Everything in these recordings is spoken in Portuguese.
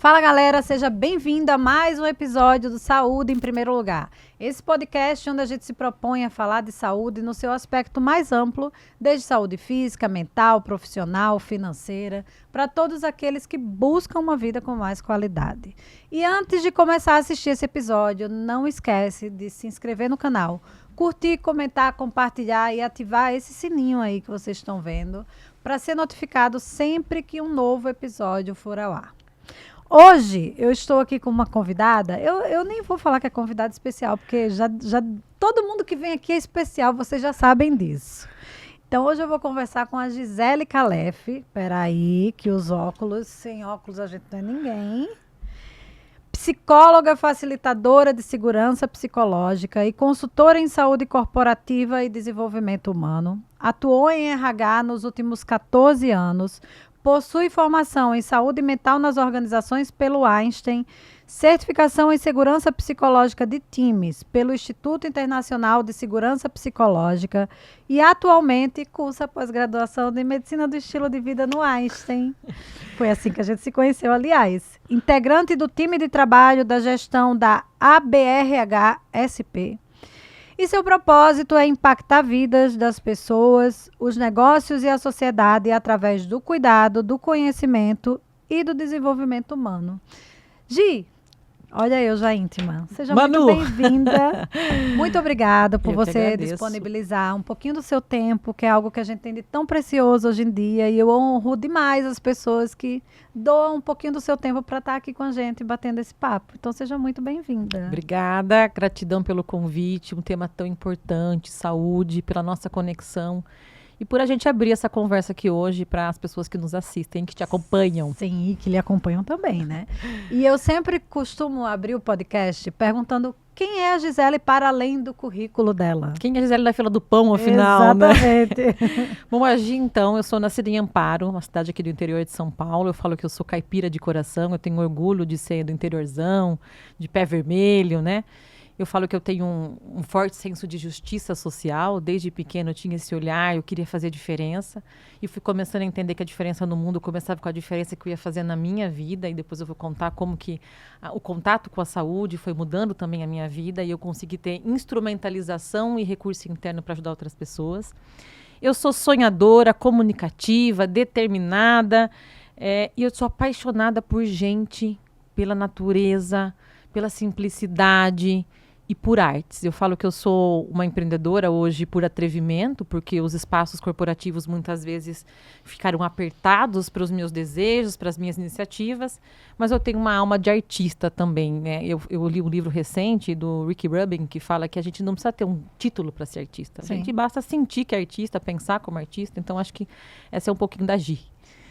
Fala galera, seja bem-vindo a mais um episódio do Saúde em Primeiro Lugar. Esse podcast onde a gente se propõe a falar de saúde no seu aspecto mais amplo, desde saúde física, mental, profissional, financeira, para todos aqueles que buscam uma vida com mais qualidade. E antes de começar a assistir esse episódio, não esquece de se inscrever no canal, curtir, comentar, compartilhar e ativar esse sininho aí que vocês estão vendo, para ser notificado sempre que um novo episódio for ao ar. Hoje eu estou aqui com uma convidada, eu nem vou falar que é convidada especial, porque já todo mundo que vem aqui é especial, vocês já sabem disso. Então hoje eu vou conversar com a Gisele Calef, peraí, que os óculos, sem óculos a gente não é ninguém. Psicóloga facilitadora de segurança psicológica e consultora em saúde corporativa e desenvolvimento humano. Atuou em RH nos últimos 14 anos, possui formação em saúde mental nas organizações pelo Einstein, certificação em segurança psicológica de times pelo Instituto Internacional de Segurança Psicológica e atualmente cursa pós-graduação de Medicina do Estilo de Vida no Einstein. Foi assim que a gente se conheceu, aliás. Integrante do time de trabalho da gestão da ABRH-SP. E seu propósito é impactar vidas das pessoas, os negócios e a sociedade através do cuidado, do conhecimento e do desenvolvimento humano. Gi, olha eu já íntima. Seja Manu. muito bem-vinda. Muito obrigada por Eu que você agradeço. disponibilizar um pouquinho do seu tempo, que é algo que a gente tem de tão precioso hoje em dia. E eu honro demais as pessoas que doam um pouquinho do seu tempo para estar aqui com a gente, batendo esse papo. Então, seja muito bem-vinda. Obrigada, gratidão pelo convite, um tema tão importante, saúde, pela nossa conexão e por a gente abrir essa conversa aqui hoje para as pessoas que nos assistem, que te acompanham. Sim, e que lhe acompanham também, né? E eu sempre costumo abrir o podcast perguntando quem é a Gisele para além do currículo dela. Quem é a Gisele da fila do pão, afinal, né? Exatamente. Bom, a Gi, então, eu sou nascida em Amparo, uma cidade aqui do interior de São Paulo. Eu falo que eu sou caipira de coração, eu tenho orgulho de ser do interiorzão, de pé vermelho, né? Eu falo que eu tenho um forte senso de justiça social. Desde pequeno eu tinha esse olhar, eu queria fazer diferença. E fui começando a entender que a diferença no mundo começava com a diferença que eu ia fazer na minha vida. E depois eu vou contar como que o contato com a saúde foi mudando também a minha vida. E eu consegui ter instrumentalização e recurso interno para ajudar outras pessoas. Eu sou sonhadora, comunicativa, determinada. E eu sou apaixonada por gente, pela natureza, pela simplicidade e por artes. Eu falo que eu sou uma empreendedora hoje por atrevimento, porque os espaços corporativos muitas vezes ficaram apertados para os meus desejos, para as minhas iniciativas, mas eu tenho uma alma de artista também, né? Eu li um livro recente do Rick Rubin que fala que a gente não precisa ter um título para ser artista. Sim. A gente basta sentir que é artista, pensar como artista. Então acho que essa é um pouquinho da Gi.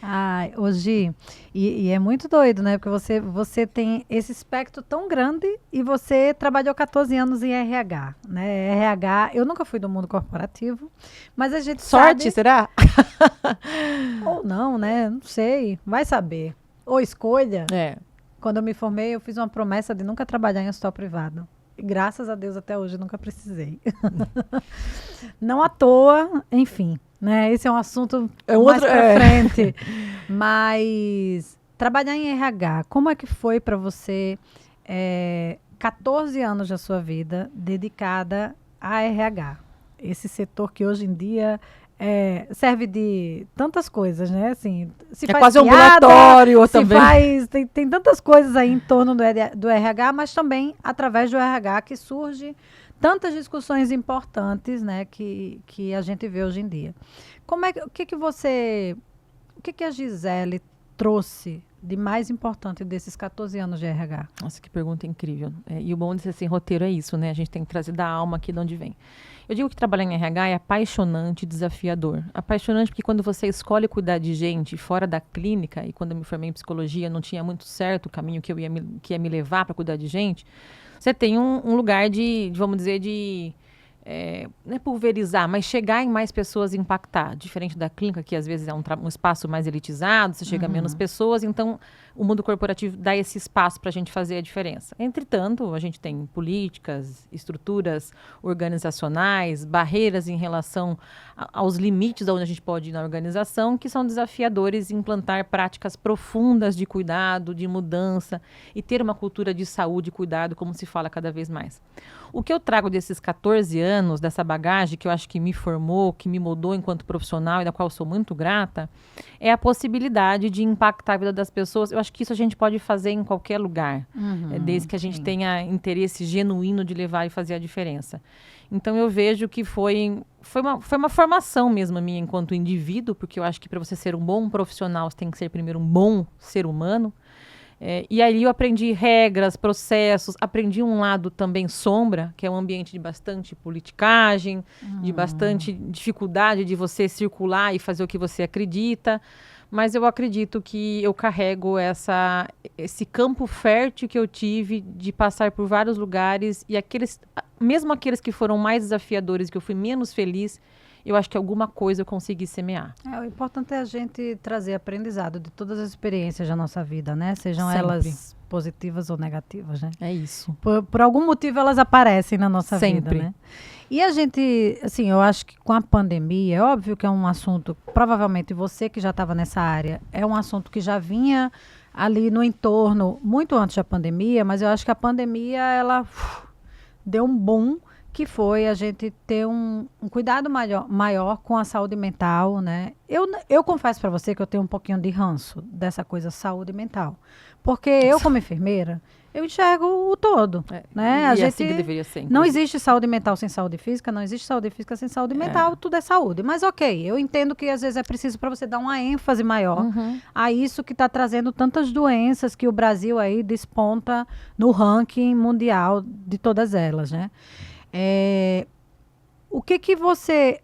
Ai, ô Gi, e é muito doido, né? Porque você tem esse espectro tão grande e você trabalhou 14 anos em RH, né? RH, eu nunca fui do mundo corporativo, mas a gente Sorte, sabe, será? ou não, né? Não sei, vai saber. Ou escolha. É. Quando eu me formei, eu fiz uma promessa de nunca trabalhar em hospital privado. E graças a Deus, até hoje, eu nunca precisei. Não à toa, enfim, né? Esse é um assunto mais pra frente. Mas trabalhar em RH, como é que foi para você 14 anos da sua vida dedicada a RH? Esse setor que hoje em dia serve de tantas coisas, né? Assim, se faz quase um piada, ambulatório se também. tem tantas coisas aí em torno do RH, mas também através do RH que surge tantas discussões importantes, né? Que a gente vê hoje em dia. O que a Gisele trouxe de mais importante desses 14 anos de RH? Nossa, que pergunta incrível. E o bom de ser sem roteiro é isso, né? A gente tem que trazer da alma aqui de onde vem. Eu digo que trabalhar em RH é apaixonante e desafiador. Apaixonante porque quando você escolhe cuidar de gente fora da clínica, e quando eu me formei em psicologia não tinha muito certo o caminho que ia me levar para cuidar de gente, você tem um lugar vamos dizer, de não é pulverizar, mas chegar em mais pessoas e impactar. Diferente da clínica, que às vezes é um espaço mais elitizado, você chega a menos pessoas, então o mundo corporativo dá esse espaço para a gente fazer a diferença. Entretanto, a gente tem políticas, estruturas organizacionais, barreiras em relação aos limites de onde a gente pode ir na organização, que são desafiadores em implantar práticas profundas de cuidado, de mudança e ter uma cultura de saúde e cuidado, como se fala cada vez mais. O que eu trago desses 14 anos, dessa bagagem que eu acho que me formou, que me moldou enquanto profissional e da qual eu sou muito grata, é a possibilidade de impactar a vida das pessoas. Eu acho que isso a gente pode fazer em qualquer lugar, desde que a gente tenha interesse genuíno de levar e fazer a diferença. Então eu vejo que foi uma formação mesmo minha enquanto indivíduo, porque eu acho que para você ser um bom profissional, você tem que ser primeiro um bom ser humano. E aí eu aprendi regras, processos, aprendi um lado também sombra, que é um ambiente de bastante politicagem, de bastante dificuldade de você circular e fazer o que você acredita. Mas eu acredito que eu carrego esse campo fértil que eu tive de passar por vários lugares e mesmo aqueles que foram mais desafiadores, que eu fui menos feliz, eu acho que alguma coisa eu consegui semear. O importante é a gente trazer aprendizado de todas as experiências da nossa vida, né? Sejam Sempre. Elas positivas ou negativas, né? É isso. Por algum motivo elas aparecem na nossa Sempre. vida, né? E a gente, assim, eu acho que com a pandemia, é óbvio que é um assunto, provavelmente você que já estava nessa área, é um assunto que já vinha ali no entorno muito antes da pandemia, mas eu acho que a pandemia, ela deu um boom, que foi a gente ter um cuidado maior com a saúde mental, né? Eu confesso para você que eu tenho um pouquinho de ranço dessa coisa saúde mental. Porque eu, como enfermeira, eu enxergo o todo, né? E A gente assim que deveria ser, não existe saúde mental sem saúde física, não existe saúde física sem saúde mental, tudo é saúde. Mas ok, eu entendo que às vezes é preciso para você dar uma ênfase maior a isso que está trazendo tantas doenças que o Brasil aí desponta no ranking mundial de todas elas, né? O que você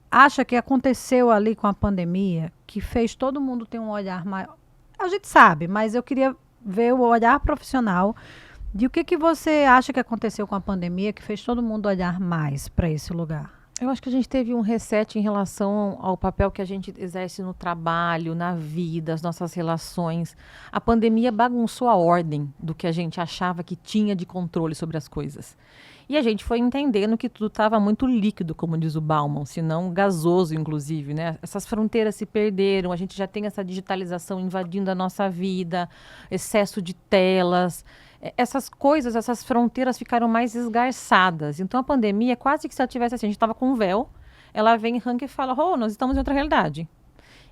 acha que aconteceu ali com a pandemia que fez todo mundo ter um olhar maior? A gente sabe, mas eu queria ver o olhar profissional de o que você acha que aconteceu com a pandemia que fez todo mundo olhar mais para esse lugar. Eu acho que a gente teve um reset em relação ao papel que a gente exerce no trabalho, na vida, as nossas relações. A pandemia bagunçou a ordem do que a gente achava que tinha de controle sobre as coisas. E a gente foi entendendo que tudo estava muito líquido, como diz o Bauman, se não gasoso, inclusive, né? Essas fronteiras se perderam, a gente já tem essa digitalização invadindo a nossa vida, excesso de telas. Essas coisas, essas fronteiras ficaram mais esgarçadas. Então, a pandemia, quase que se ela tivesse assim, a gente estava com um véu, ela vem, arranca e fala, nós estamos em outra realidade.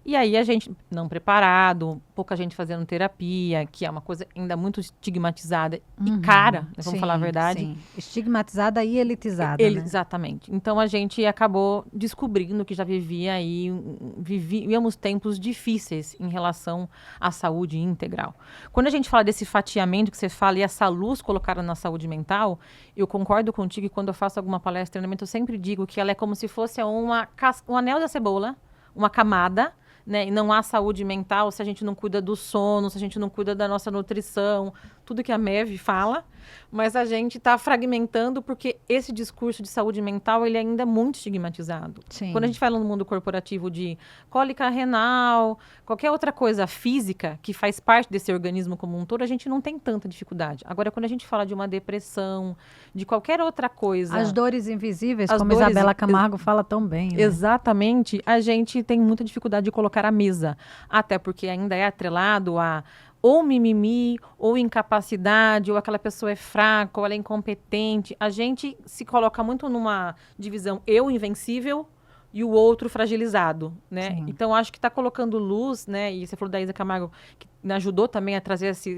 E aí a gente não preparado, pouca gente fazendo terapia, que é uma coisa ainda muito estigmatizada e cara, né, vamos falar a verdade. Sim. Estigmatizada e elitizada, né? Exatamente. Então a gente acabou descobrindo que já vivíamos tempos difíceis em relação à saúde integral. Quando a gente fala desse fatiamento que você fala e essa luz colocada na saúde mental, eu concordo contigo que quando eu faço alguma palestra, treinamento, eu sempre digo que ela é como se fosse um anel da cebola, uma camada, né? E não há saúde mental se a gente não cuida do sono, se a gente não cuida da nossa nutrição, tudo que a MEV fala, mas a gente está fragmentando porque esse discurso de saúde mental ele ainda é muito estigmatizado. Sim. Quando a gente fala no mundo corporativo de cólica renal, qualquer outra coisa física que faz parte desse organismo como um todo, a gente não tem tanta dificuldade. Agora, quando a gente fala de uma depressão, de qualquer outra coisa... As dores invisíveis, como Isabela Camargo fala tão bem. Né? Exatamente. A gente tem muita dificuldade de colocar à mesa, até porque ainda é atrelado a ou mimimi, ou incapacidade, ou aquela pessoa é fraca, ou ela é incompetente. A gente se coloca muito numa divisão eu invencível e o outro fragilizado, né? Sim. Então, acho que está colocando luz, né? E você falou da Isa Camargo, que me ajudou também a trazer esse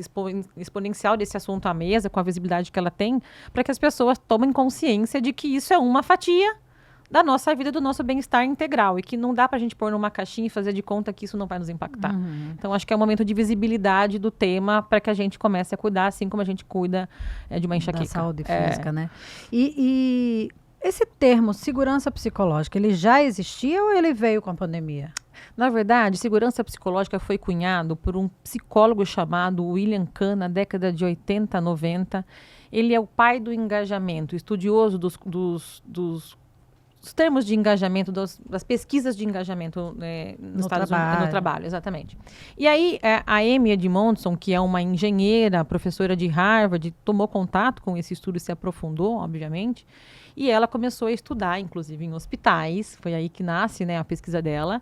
exponencial desse assunto à mesa, com a visibilidade que ela tem, para que as pessoas tomem consciência de que isso é uma fatia da nossa vida, do nosso bem-estar integral, e que não dá para a gente pôr numa caixinha e fazer de conta que isso não vai nos impactar. Então, acho que é um momento de visibilidade do tema para que a gente comece a cuidar, assim como a gente cuida de uma enxaqueca. Da saúde física, né? E esse termo segurança psicológica, ele já existia ou ele veio com a pandemia? Na verdade, segurança psicológica foi cunhado por um psicólogo chamado William Kahn, na década de 80, 90. Ele é o pai do engajamento, estudioso dos os termos de engajamento, das pesquisas de engajamento nos Estados Unidos, no trabalho, exatamente. E aí, a Amy Edmondson, que é uma engenheira, professora de Harvard, tomou contato com esse estudo e se aprofundou, obviamente, e ela começou a estudar, inclusive em hospitais, foi aí que nasce, né, a pesquisa dela,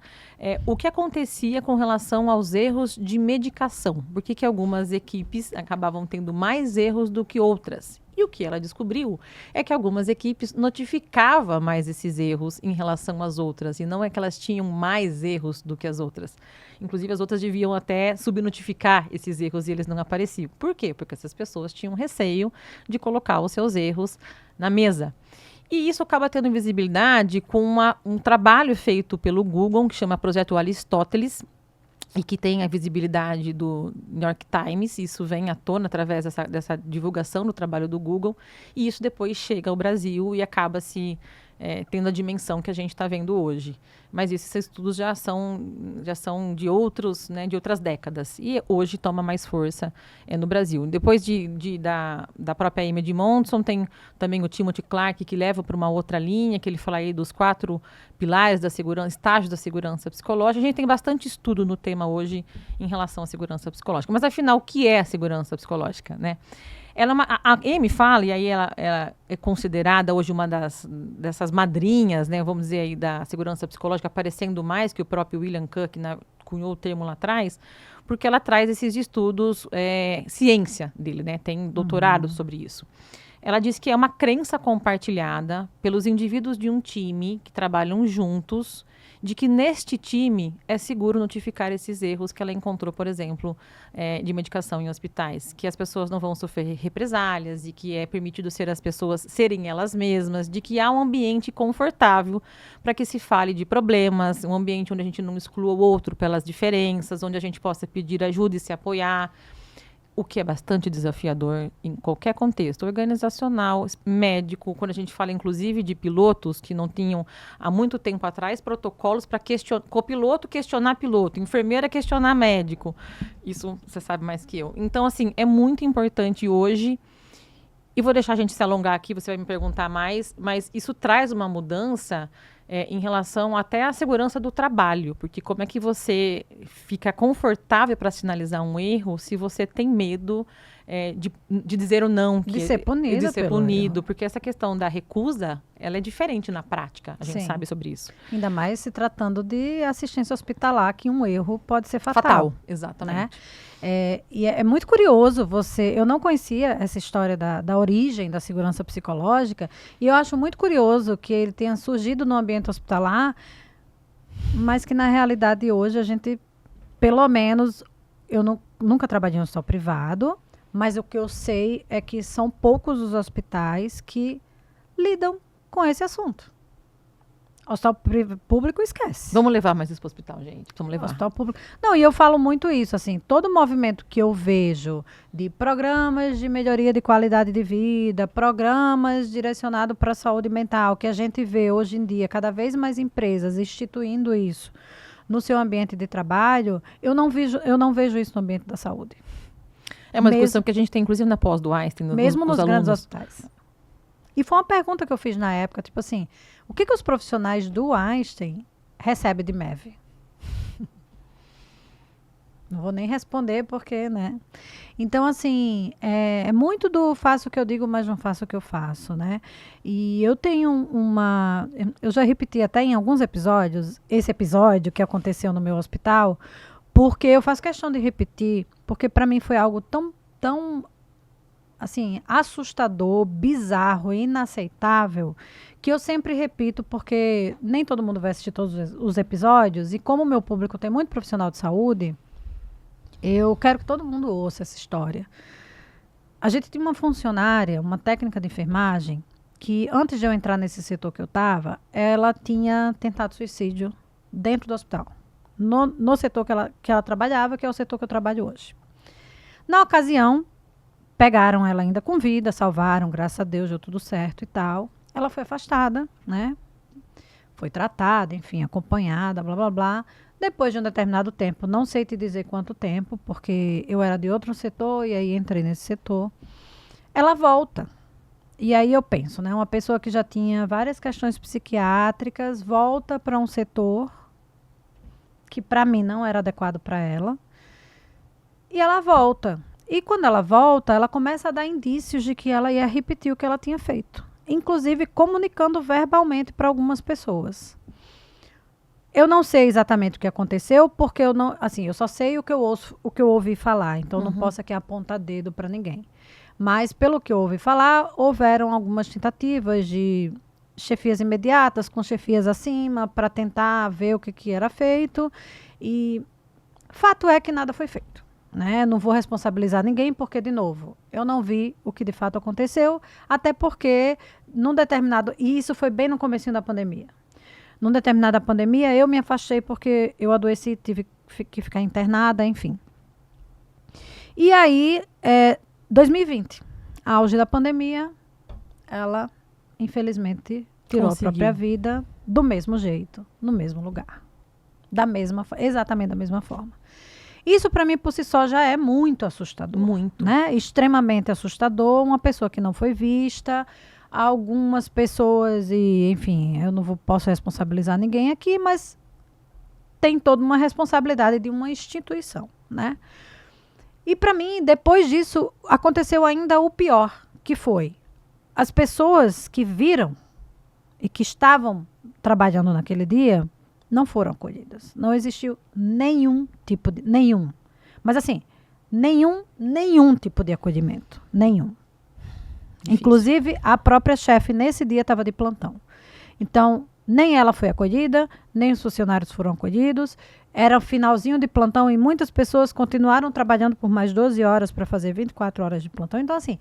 o que acontecia com relação aos erros de medicação. Por que algumas equipes acabavam tendo mais erros do que outras? E o que ela descobriu é que algumas equipes notificavam mais esses erros em relação às outras, e não é que elas tinham mais erros do que as outras. Inclusive, as outras deviam até subnotificar esses erros e eles não apareciam. Por quê? Porque essas pessoas tinham receio de colocar os seus erros na mesa. E isso acaba tendo visibilidade com um trabalho feito pelo Google, que chama Projeto Aristóteles, e que tem a visibilidade do New York Times. Isso vem à tona através dessa divulgação do trabalho do Google, e isso depois chega ao Brasil e acaba se tendo a dimensão que a gente está vendo hoje. Mas esses estudos já são de outras décadas, e hoje toma mais força no Brasil. Depois da própria Amy Edmondson, tem também o Timothy Clark, que leva para uma outra linha, que ele fala aí dos 4 pilares da segurança, estágios da segurança psicológica. A gente tem bastante estudo no tema hoje em relação à segurança psicológica. Mas, afinal, o que é a segurança psicológica, né? A Amy fala, e aí ela é considerada hoje uma dessas madrinhas, né, vamos dizer, aí, da segurança psicológica, aparecendo mais que o próprio William Cook, cunhou o termo lá atrás, porque ela traz esses estudos, ciência dele, né, tem doutorado sobre isso. Ela diz que é uma crença compartilhada pelos indivíduos de um time que trabalham juntos, de que neste time é seguro notificar esses erros que ela encontrou, por exemplo, de medicação em hospitais, que as pessoas não vão sofrer represálias, e que é permitido as pessoas serem elas mesmas, de que há um ambiente confortável para que se fale de problemas, um ambiente onde a gente não exclua o outro pelas diferenças, onde a gente possa pedir ajuda e se apoiar. O que é bastante desafiador em qualquer contexto, organizacional, médico, quando a gente fala inclusive de pilotos que não tinham há muito tempo atrás protocolos para copiloto questionar piloto, enfermeira questionar médico. Isso você sabe mais que eu. Então, assim, é muito importante hoje, e vou deixar a gente se alongar aqui, você vai me perguntar mais, mas isso traz uma mudança em relação até à segurança do trabalho, porque como é que você fica confortável para sinalizar um erro se você tem medo de dizer o não? De ser punido. De ser punido, porque essa questão da recusa, ela é diferente na prática, a gente Sim. sabe sobre isso. Ainda mais se tratando de assistência hospitalar, que um erro pode ser fatal. Fatal, exatamente. Né? E é muito curioso eu não conhecia essa história da origem da segurança psicológica, e eu acho muito curioso que ele tenha surgido no ambiente hospitalar, mas que na realidade hoje a gente, pelo menos, eu nunca trabalhei em hospital privado, mas o que eu sei é que são poucos os hospitais que lidam com esse assunto. Hospital público, esquece. Vamos levar mais isso para o hospital, gente. Vamos levar. Hospital público. Não, e eu falo muito isso, assim, todo movimento que eu vejo de programas de melhoria de qualidade de vida, programas direcionados para a saúde mental, que a gente vê hoje em dia cada vez mais empresas instituindo isso no seu ambiente de trabalho, eu não vejo isso no ambiente da saúde. É uma discussão que a gente tem, inclusive, na pós do Einstein. Mesmo nos grandes hospitais. E foi uma pergunta que eu fiz na época, tipo assim, o que os profissionais do Einstein recebem de MEV? Não vou nem responder porque, né? Então, assim, é muito do faço o que eu digo, mas não faço o que eu faço, né? E eu tenho eu já repeti até em alguns episódios, esse episódio que aconteceu no meu hospital, porque eu faço questão de repetir, porque para mim foi algo tão assim, assustador, bizarro e inaceitável, que eu sempre repito, porque nem todo mundo vai assistir todos os episódios, e como o meu público tem muito profissional de saúde, eu quero que todo mundo ouça essa história. A gente tinha uma funcionária, uma técnica de enfermagem, que antes de eu entrar nesse setor que eu estava, ela tinha tentado suicídio dentro do hospital, no setor que ela trabalhava, que é o setor que eu trabalho hoje. Na ocasião, pegaram ela ainda com vida, salvaram, graças a Deus, deu tudo certo e tal. Ela foi afastada, né? Foi tratada, enfim, acompanhada, blá, blá, blá. Depois de um determinado tempo, não sei te dizer quanto tempo, porque eu era de outro setor e aí entrei nesse setor. Ela volta. E aí eu penso, né? Uma pessoa que já tinha várias questões psiquiátricas volta para um setor que para mim não era adequado para ela. E ela volta. E quando ela volta, ela começa a dar indícios de que ela ia repetir o que ela tinha feito. Inclusive comunicando verbalmente para algumas pessoas. Eu não sei exatamente o que aconteceu, porque eu não, assim, eu só sei o que eu ouço, o que eu ouvi falar, então não posso aqui apontar dedo para ninguém. Mas pelo que eu ouvi falar, houveram algumas tentativas de chefias imediatas com chefias acima para tentar ver o que era feito, e fato é que nada foi feito, né? Não vou responsabilizar ninguém, porque, de novo, eu não vi o que de fato aconteceu, até porque num determinado, e isso foi bem no comecinho da pandemia. Numa determinada pandemia, eu me afastei porque eu adoeci, tive que ficar internada, enfim. E aí, 2020, auge da pandemia, ela, infelizmente, tirou a própria vida do mesmo jeito, no mesmo lugar. Exatamente da mesma forma. Isso, para mim, por si só, já é muito assustador. Muito. Né? Extremamente assustador. Uma pessoa que não foi vista... Algumas pessoas, e enfim, eu não posso responsabilizar ninguém aqui, mas tem toda uma responsabilidade de uma instituição, né? E para mim, depois disso, aconteceu ainda o pior, que foi as pessoas que viram e que estavam trabalhando naquele dia não foram acolhidas. Não existiu nenhum tipo de... Mas assim, nenhum tipo de acolhimento. Nenhum. Difícil. Inclusive, a própria chefe, nesse dia, estava de plantão. Então, nem ela foi acolhida, nem os funcionários foram acolhidos. Era o finalzinho de plantão e muitas pessoas continuaram trabalhando por mais 12 horas para fazer 24 horas de plantão. Então, assim,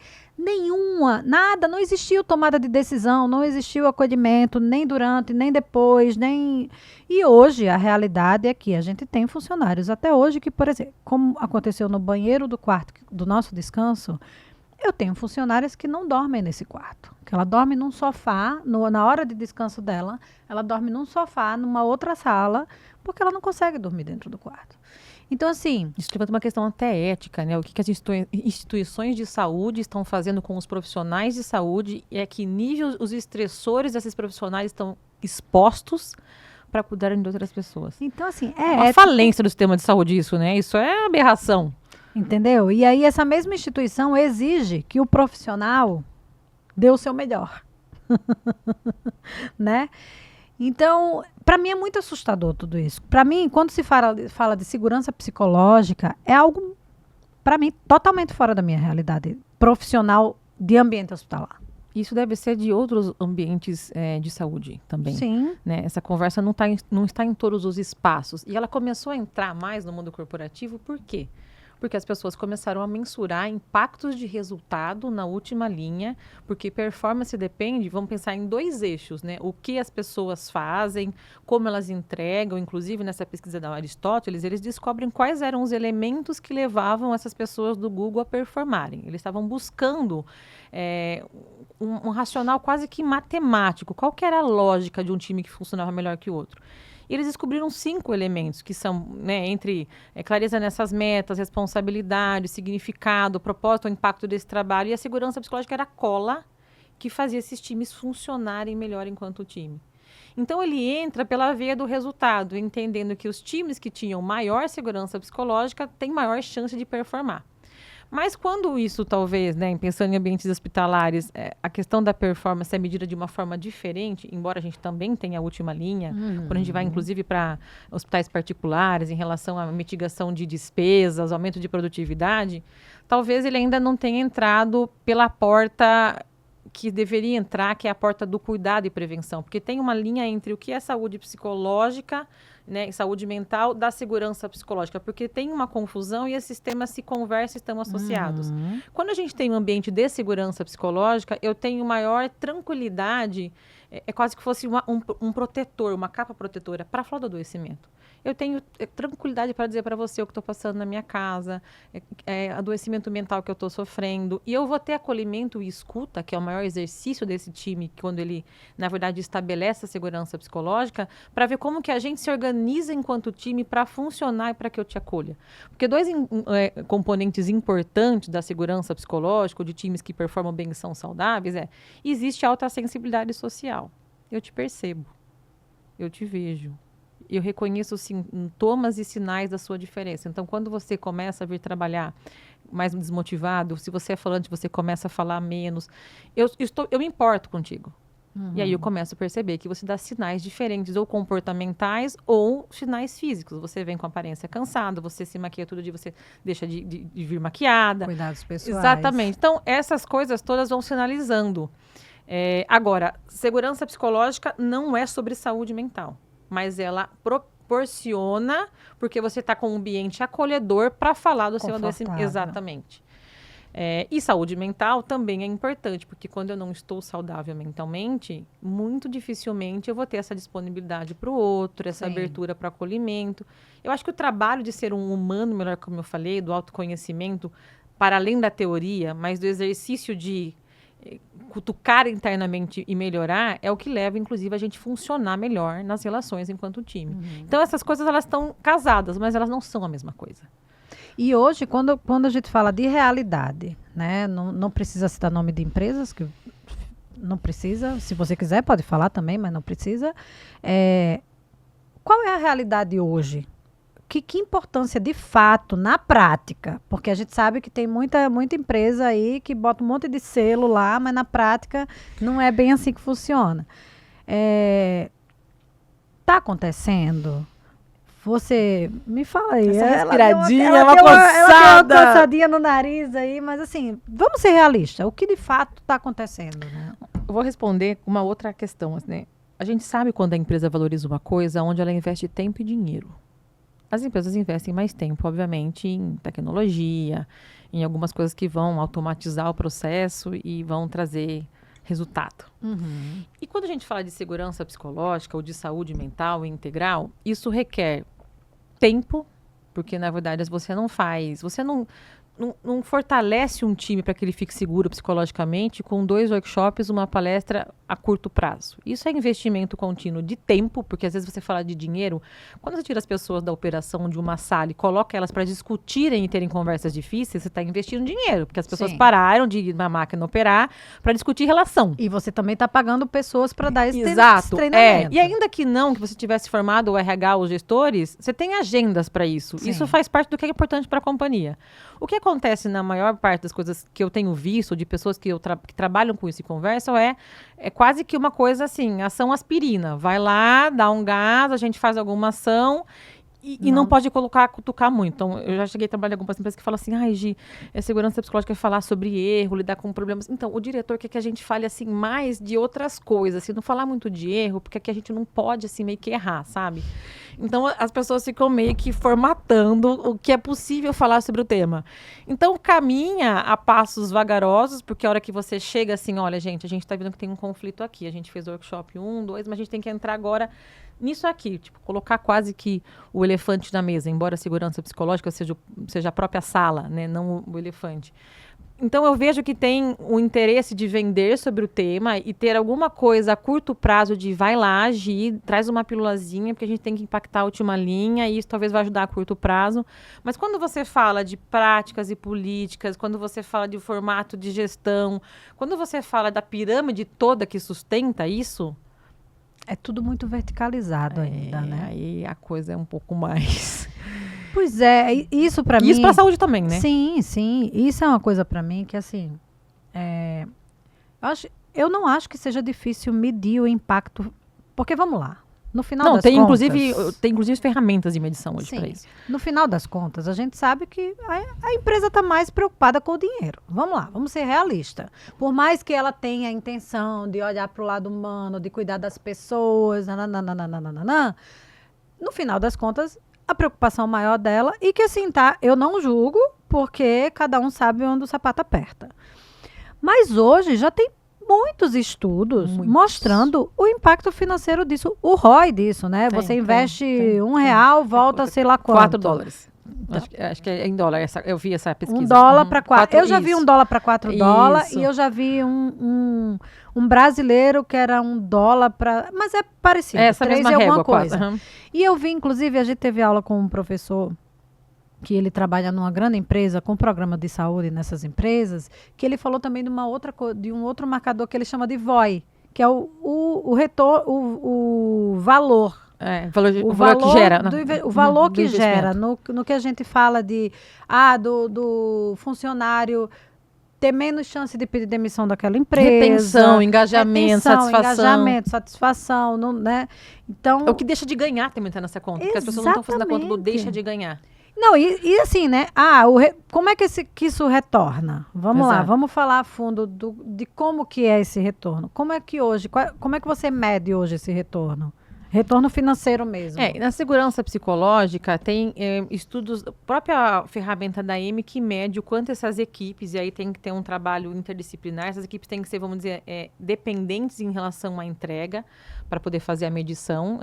nada, não existiu tomada de decisão, não existiu acolhimento, nem durante, nem depois, nem... E hoje, a realidade é que a gente tem funcionários até hoje que, por exemplo, como aconteceu no banheiro do quarto do nosso descanso... Eu tenho funcionárias que não dormem nesse quarto. Que ela dorme num sofá, na hora de descanso dela, ela dorme num sofá, numa outra sala, porque ela não consegue dormir dentro do quarto. Então, assim... Isso levanta uma questão até ética, né? O que as instituições de saúde estão fazendo com os profissionais de saúde e a que nível os estressores desses profissionais estão expostos para cuidarem de outras pessoas. Então, assim... É uma falência do sistema de saúde isso, né? Isso é aberração. Entendeu? E aí essa mesma instituição exige que o profissional dê o seu melhor. Né? Então, para mim é muito assustador tudo isso. Para mim, quando se fala de segurança psicológica, é algo, para mim, totalmente fora da minha realidade profissional de ambiente hospitalar. Isso deve ser de outros ambientes de saúde também. Sim. Né? Essa conversa não está em todos os espaços. E ela começou a entrar mais no mundo corporativo, por quê? Porque as pessoas começaram a mensurar impactos de resultado na última linha, porque performance depende, vamos pensar em 2 eixos, né? O que as pessoas fazem, como elas entregam, inclusive nessa pesquisa da Aristóteles, eles descobrem quais eram os elementos que levavam essas pessoas do Google a performarem. Eles estavam buscando um racional quase que matemático. Qual que era a lógica de um time que funcionava melhor que o outro? E eles descobriram 5 elementos, que são, né, entre clareza nessas metas, responsabilidade, significado, propósito, o impacto desse trabalho. E a segurança psicológica era a cola que fazia esses times funcionarem melhor enquanto time. Então, ele entra pela veia do resultado, entendendo que os times que tinham maior segurança psicológica têm maior chance de performar. Mas quando isso, talvez, né, pensando em ambientes hospitalares, a questão da performance é medida de uma forma diferente, embora a gente também tenha a última linha, quando a gente vai, inclusive, para hospitais particulares, em relação à mitigação de despesas, aumento de produtividade, talvez ele ainda não tenha entrado pela porta que deveria entrar, que é a porta do cuidado e prevenção, porque tem uma linha entre o que é saúde psicológica, né, e saúde mental da segurança psicológica, porque tem uma confusão e esses temas se conversam e estão associados. Quando a gente tem um ambiente de segurança psicológica, eu tenho maior tranquilidade, é quase que fosse um protetor, uma capa protetora para falar do adoecimento. Eu tenho tranquilidade para dizer para você o que estou passando na minha casa, adoecimento mental que eu estou sofrendo. E eu vou ter acolhimento e escuta, que é o maior exercício desse time, quando ele, na verdade, estabelece a segurança psicológica, para ver como que a gente se organiza enquanto time para funcionar e para que eu te acolha. Porque dois componentes importantes da segurança psicológica, ou de times que performam bem e são saudáveis, existe alta sensibilidade social. Eu te percebo, eu te vejo. Eu reconheço sintomas e sinais da sua diferença. Então, quando você começa a vir trabalhar mais desmotivado, se você é falante, você começa a falar menos, eu me importo contigo. Uhum. E aí eu começo a perceber que você dá sinais diferentes, ou comportamentais, ou sinais físicos. Você vem com aparência cansada, você se maquia todo dia, você deixa de vir maquiada. Cuidados pessoais. Exatamente. Então, essas coisas todas vão sinalizando. Agora, segurança psicológica não é sobre saúde mental, mas ela proporciona, porque você está com um ambiente acolhedor para falar do seu adoecimento. Exatamente. E saúde mental também é importante, porque quando eu não estou saudável mentalmente, muito dificilmente eu vou ter essa disponibilidade para o outro, essa abertura para acolhimento. Eu acho que o trabalho de ser um humano, melhor como eu falei, do autoconhecimento, para além da teoria, mas do exercício de cutucar internamente e melhorar, é o que leva, inclusive, a gente funcionar melhor nas relações enquanto time. Uhum. Então, essas coisas, elas estão casadas, mas elas não são a mesma coisa. E hoje, quando a gente fala de realidade, né, não precisa citar nome de empresas, que não precisa, se você quiser pode falar também, mas não precisa. Qual é a realidade hoje? Que importância de fato na prática? Porque a gente sabe que tem muita empresa aí que bota um monte de selo lá, mas na prática não é bem assim que funciona. Tá acontecendo? Você me fala aí. Essa respiradinha, uma coçada. Ela deu uma coçadinha no nariz aí, mas assim, vamos ser realistas. O que de fato está acontecendo, né? Eu vou responder uma outra questão, né? A gente sabe quando a empresa valoriza uma coisa onde ela investe tempo e dinheiro. As empresas investem mais tempo, obviamente, em tecnologia, em algumas coisas que vão automatizar o processo e vão trazer resultado. Uhum. E quando a gente fala de segurança psicológica ou de saúde mental e integral, isso requer tempo, porque, na verdade, você não fortalece um time para que ele fique seguro psicologicamente com 2 workshops, uma palestra a curto prazo. Isso é investimento contínuo de tempo, porque às vezes você fala de dinheiro. Quando você tira as pessoas da operação de uma sala e coloca elas para discutirem e terem conversas difíceis, você está investindo dinheiro, porque as pessoas pararam de ir na máquina operar para discutir relação. E você também está pagando pessoas para dar esse treinamento. E ainda que você tivesse formado o RH, os gestores, você tem agendas para isso. Sim. Isso faz parte do que é importante para a companhia. O que acontece na maior parte das coisas que eu tenho visto, de pessoas que trabalham com isso e conversam, é quase que uma coisa assim, ação aspirina. Vai lá, dá um gás, a gente faz alguma ação e não pode cutucar muito. Então, eu já cheguei a trabalhar em algumas empresas que falam assim, Gi, segurança psicológica é falar sobre erro, lidar com problemas. Então, o diretor quer que a gente fale, assim, mais de outras coisas, assim, não falar muito de erro, porque aqui a gente não pode, assim, meio que errar, sabe? Então, as pessoas ficam meio que formatando o que é possível falar sobre o tema. Então, caminha a passos vagarosos, porque a hora que você chega assim, olha, gente, a gente tá vendo que tem um conflito aqui, a gente fez o workshop 1, 2, mas a gente tem que entrar agora nisso aqui, tipo, colocar quase que o elefante na mesa, embora a segurança psicológica seja a própria sala, né, não o elefante. Então, eu vejo que tem o interesse de vender sobre o tema e ter alguma coisa a curto prazo de vai lá, agir, traz uma pílulazinha, porque a gente tem que impactar a última linha e isso talvez vai ajudar a curto prazo. Mas quando você fala de práticas e políticas, quando você fala de formato de gestão, quando você fala da pirâmide toda que sustenta isso... É tudo muito verticalizado ainda, né? Aí a coisa é um pouco mais... Pois é, isso para mim... Isso para a saúde também, né? Sim, sim. Isso é uma coisa para mim que, assim... Eu não acho que seja difícil medir o impacto... Porque, vamos lá, no final das contas... Tem inclusive ferramentas de medição hoje para isso. No final das contas, a gente sabe que a empresa está mais preocupada com o dinheiro. Vamos lá, vamos ser realistas. Por mais que ela tenha a intenção de olhar para o lado humano, de cuidar das pessoas, no final das contas... a preocupação maior dela e que assim, tá, eu não julgo porque cada um sabe onde o sapato aperta. Mas hoje já tem muitos estudos mostrando o impacto financeiro disso, o ROI disso, né? Você investe R$1, volta sei lá quanto. $4. Acho que é em dólar, eu vi essa pesquisa. $1 para 4. Eu já vi $1 para $4 e eu já vi um brasileiro que era $1 para... Mas é parecido, essa 3 mesma e alguma régua, coisa. Quase. E eu vi, inclusive, a gente teve aula com um professor que ele trabalha numa grande empresa com programa de saúde nessas empresas, que ele falou também de um outro marcador que ele chama de VOI, que é o valor. O valor que gera. O valor que gera no que a gente fala do funcionário ter menos chance de pedir demissão daquela empresa. Retenção, engajamento, satisfação, né? Então, o que deixa de ganhar também está nessa conta, porque as pessoas não estão fazendo a conta do deixa de ganhar. Não, e assim, né? Como é que isso retorna? Vamos lá, vamos falar a fundo de como que é esse retorno. Como é que você mede hoje esse retorno? Retorno financeiro mesmo. Na segurança psicológica tem estudos, a própria ferramenta da AIME que mede o quanto essas equipes, e aí tem que ter um trabalho interdisciplinar, essas equipes têm que ser, vamos dizer, dependentes em relação à entrega para poder fazer a medição,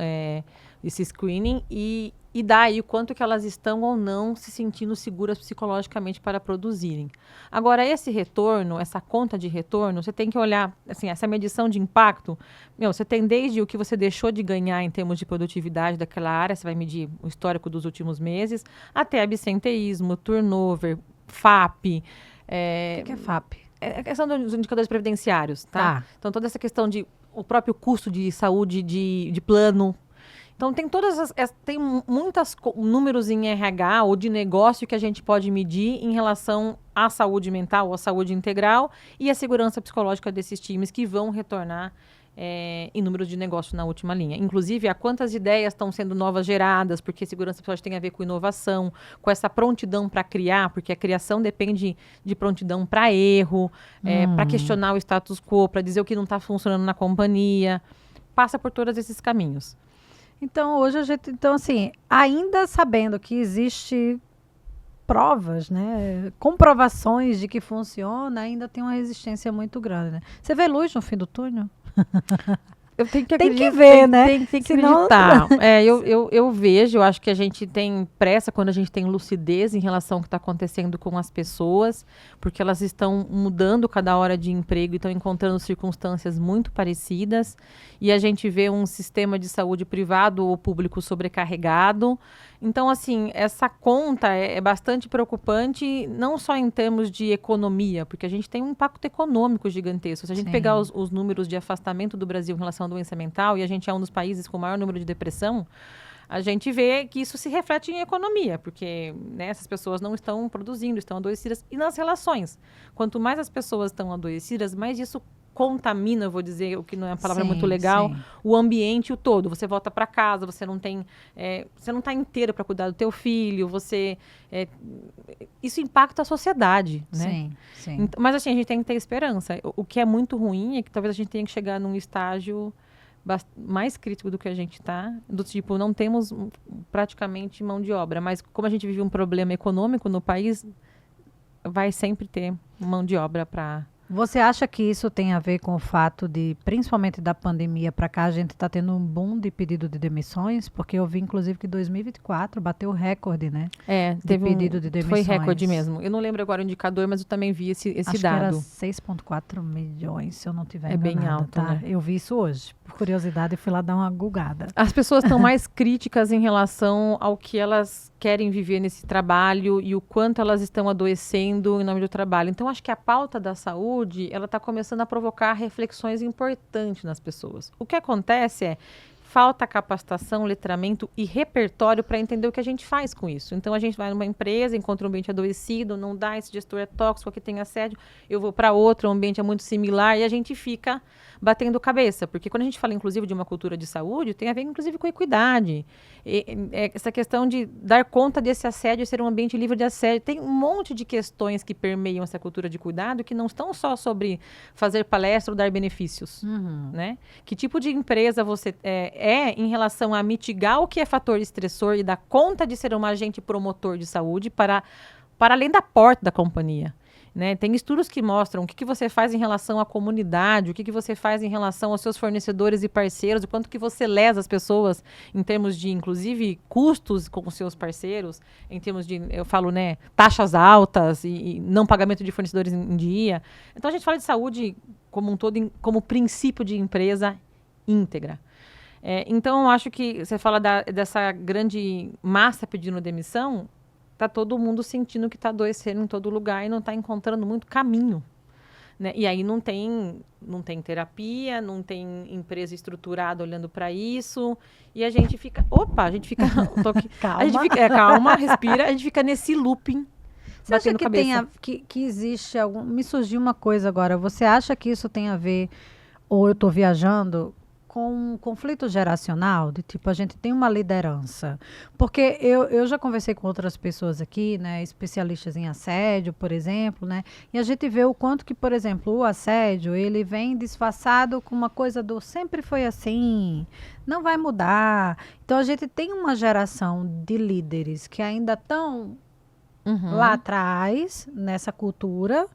esse screening, e daí o quanto que elas estão ou não se sentindo seguras psicologicamente para produzirem. Agora, esse retorno, essa conta de retorno, você tem que olhar, assim, essa medição de impacto, você tem desde o que você deixou de ganhar em termos de produtividade daquela área, você vai medir o histórico dos últimos meses, até absenteísmo, turnover, FAP. O que é FAP? É a questão dos indicadores previdenciários, tá? Então, toda essa questão o próprio custo de saúde, de plano. Então, tem tem muitos números em RH ou de negócio que a gente pode medir em relação à saúde mental, à saúde integral e à segurança psicológica desses times que vão retornar em números de negócio na última linha. Inclusive, a quantas ideias estão sendo novas geradas, porque segurança psicológica tem a ver com inovação, com essa prontidão para criar, porque a criação depende de prontidão para erro, para questionar o status quo, para dizer o que não está funcionando na companhia. Passa por todos esses caminhos. Então, hoje assim, ainda sabendo que existe provas, né, comprovações de que funciona, ainda tem uma resistência muito grande, né? Você vê luz no fim do túnel? Eu tenho que tem que ver, né? Tem que acreditar. Eu vejo, eu acho que a gente tem pressa quando a gente tem lucidez em relação ao que está acontecendo com as pessoas, porque elas estão mudando cada hora de emprego e estão encontrando circunstâncias muito parecidas, e a gente vê um sistema de saúde privado ou público sobrecarregado. Então, assim, essa conta é bastante preocupante, não só em termos de economia, porque a gente tem um impacto econômico gigantesco. Se a gente pegar os números de afastamento do Brasil em relação à doença mental, e a gente é um dos países com o maior número de depressão, a gente vê que isso se reflete em economia, porque essas pessoas não estão produzindo, estão adoecidas. E nas relações, quanto mais as pessoas estão adoecidas, mais isso contamina, eu vou dizer, o que não é uma palavra muito legal, o ambiente o todo. Você volta para casa, você não está inteiro para cuidar do teu filho, isso impacta a sociedade, né? Sim. Mas assim, a gente tem que ter esperança. O que é muito ruim é que talvez a gente tenha que chegar num estágio mais crítico do que a gente está, do tipo, não temos praticamente mão de obra, mas como a gente vive um problema econômico no país, vai sempre ter mão de obra para... Você acha que isso tem a ver com o fato de, principalmente da pandemia para cá, a gente está tendo um boom de pedido de demissões? Porque eu vi, inclusive, que 2024 bateu recorde, né? Teve pedido de demissões. Foi recorde mesmo. Eu não lembro agora o indicador, mas eu também vi esse Acho dado. Que era 6,4 milhões, se eu não tiver enganada, bem alto, tá? né? Eu vi isso hoje. Por curiosidade, eu fui lá dar uma gugada. As pessoas estão mais críticas em relação ao que elas querem viver nesse trabalho e o quanto elas estão adoecendo em nome do trabalho. Então, acho que a pauta da saúde, ela está começando a provocar reflexões importantes nas pessoas. O que acontece é falta capacitação, letramento e repertório para entender o que a gente faz com isso. Então, a gente vai numa empresa, encontra um ambiente adoecido, não dá, esse gestor é tóxico, aqui tem assédio, eu vou para outro, o ambiente é muito similar, e a gente fica batendo cabeça. Porque quando a gente fala, inclusive, de uma cultura de saúde, tem a ver, inclusive, com a equidade. Essa questão de dar conta desse assédio, ser um ambiente livre de assédio. Tem um monte de questões que permeiam essa cultura de cuidado, que não estão só sobre fazer palestra ou dar benefícios. Né? Que tipo de empresa você em relação a mitigar o que é fator estressor e dar conta de ser um agente promotor de saúde para além da porta da companhia. Né? Tem estudos que mostram o que você faz em relação à comunidade, o que você faz em relação aos seus fornecedores e parceiros, o quanto que você lesa as pessoas em termos de, inclusive, custos com os seus parceiros, em termos de, eu falo, né, taxas altas e não pagamento de fornecedores em dia. Então, a gente fala de saúde como um todo, como princípio de empresa íntegra. Então, eu acho que você fala dessa grande massa pedindo demissão, está todo mundo sentindo que está adoecendo em todo lugar e não está encontrando muito caminho. Né? E aí não tem terapia, não tem empresa estruturada olhando para isso. E a gente fica... Opa, a gente fica... Calma. A gente fica, calma, respira. A gente fica nesse looping. Você acha que existe algum... Me surgiu uma coisa agora. Você acha que isso tem a ver, ou eu estou viajando, com um conflito geracional, de tipo, a gente tem uma liderança? Porque eu já conversei com outras pessoas aqui, né, especialistas em assédio, por exemplo, né, e a gente vê o quanto que, por exemplo, o assédio, ele vem disfarçado com uma coisa do sempre foi assim, não vai mudar. Então, a gente tem uma geração de líderes que ainda estão lá atrás, nessa cultura.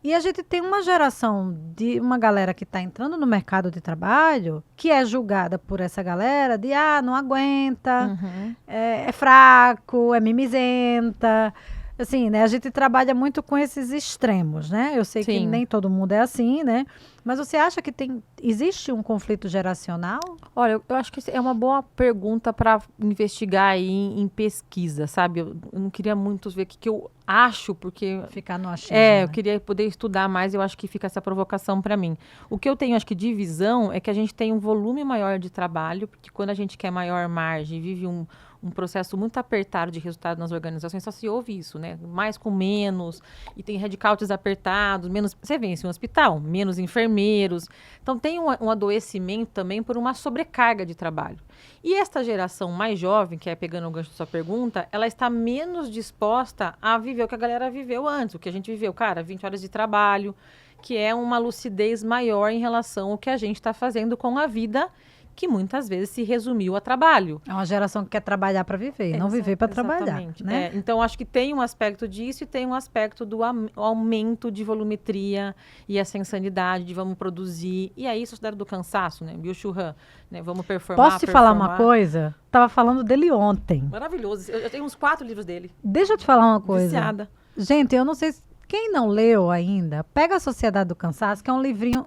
E a gente tem uma geração de uma galera que está entrando no mercado de trabalho que é julgada por essa galera de, não aguenta, é fraco, é mimizenta. Assim, né? A gente trabalha muito com esses extremos, né? Eu sei que nem todo mundo é assim, né? Mas você acha que existe um conflito geracional? Olha, eu acho que é uma boa pergunta para investigar aí em pesquisa, sabe? Eu não queria muito ver o que eu acho, porque... Ficar no achismo, né? Eu queria poder estudar mais, eu acho que fica essa provocação para mim. O que eu tenho, acho que, de visão é que a gente tem um volume maior de trabalho, porque quando a gente quer maior margem, vive um processo muito apertado de resultado nas organizações, só se ouve isso, né? Mais com menos, e tem headcounts apertados, menos... Você vê em um hospital, menos enfermeiros. Então, tem um adoecimento também por uma sobrecarga de trabalho. E esta geração mais jovem, que é pegando o gancho da sua pergunta, ela está menos disposta a viver o que a galera viveu antes, o que a gente viveu, 20 horas de trabalho, que é uma lucidez maior em relação ao que a gente está fazendo com a vida, que muitas vezes se resumiu a trabalho. É uma geração que quer trabalhar para viver, não viver para trabalhar. Né? Então, acho que tem um aspecto disso e tem um aspecto do aumento de volumetria e essa insanidade de vamos produzir. E aí, sociedade do cansaço, né? Byung-Chul Han, né? Vamos performar. Posso te falar uma coisa? Tava falando dele ontem. Maravilhoso. Eu tenho uns 4 livros dele. Deixa eu te falar uma coisa. Viciada. Gente, eu não sei quem não leu ainda, pega a Sociedade do Cansaço, que é um livrinho...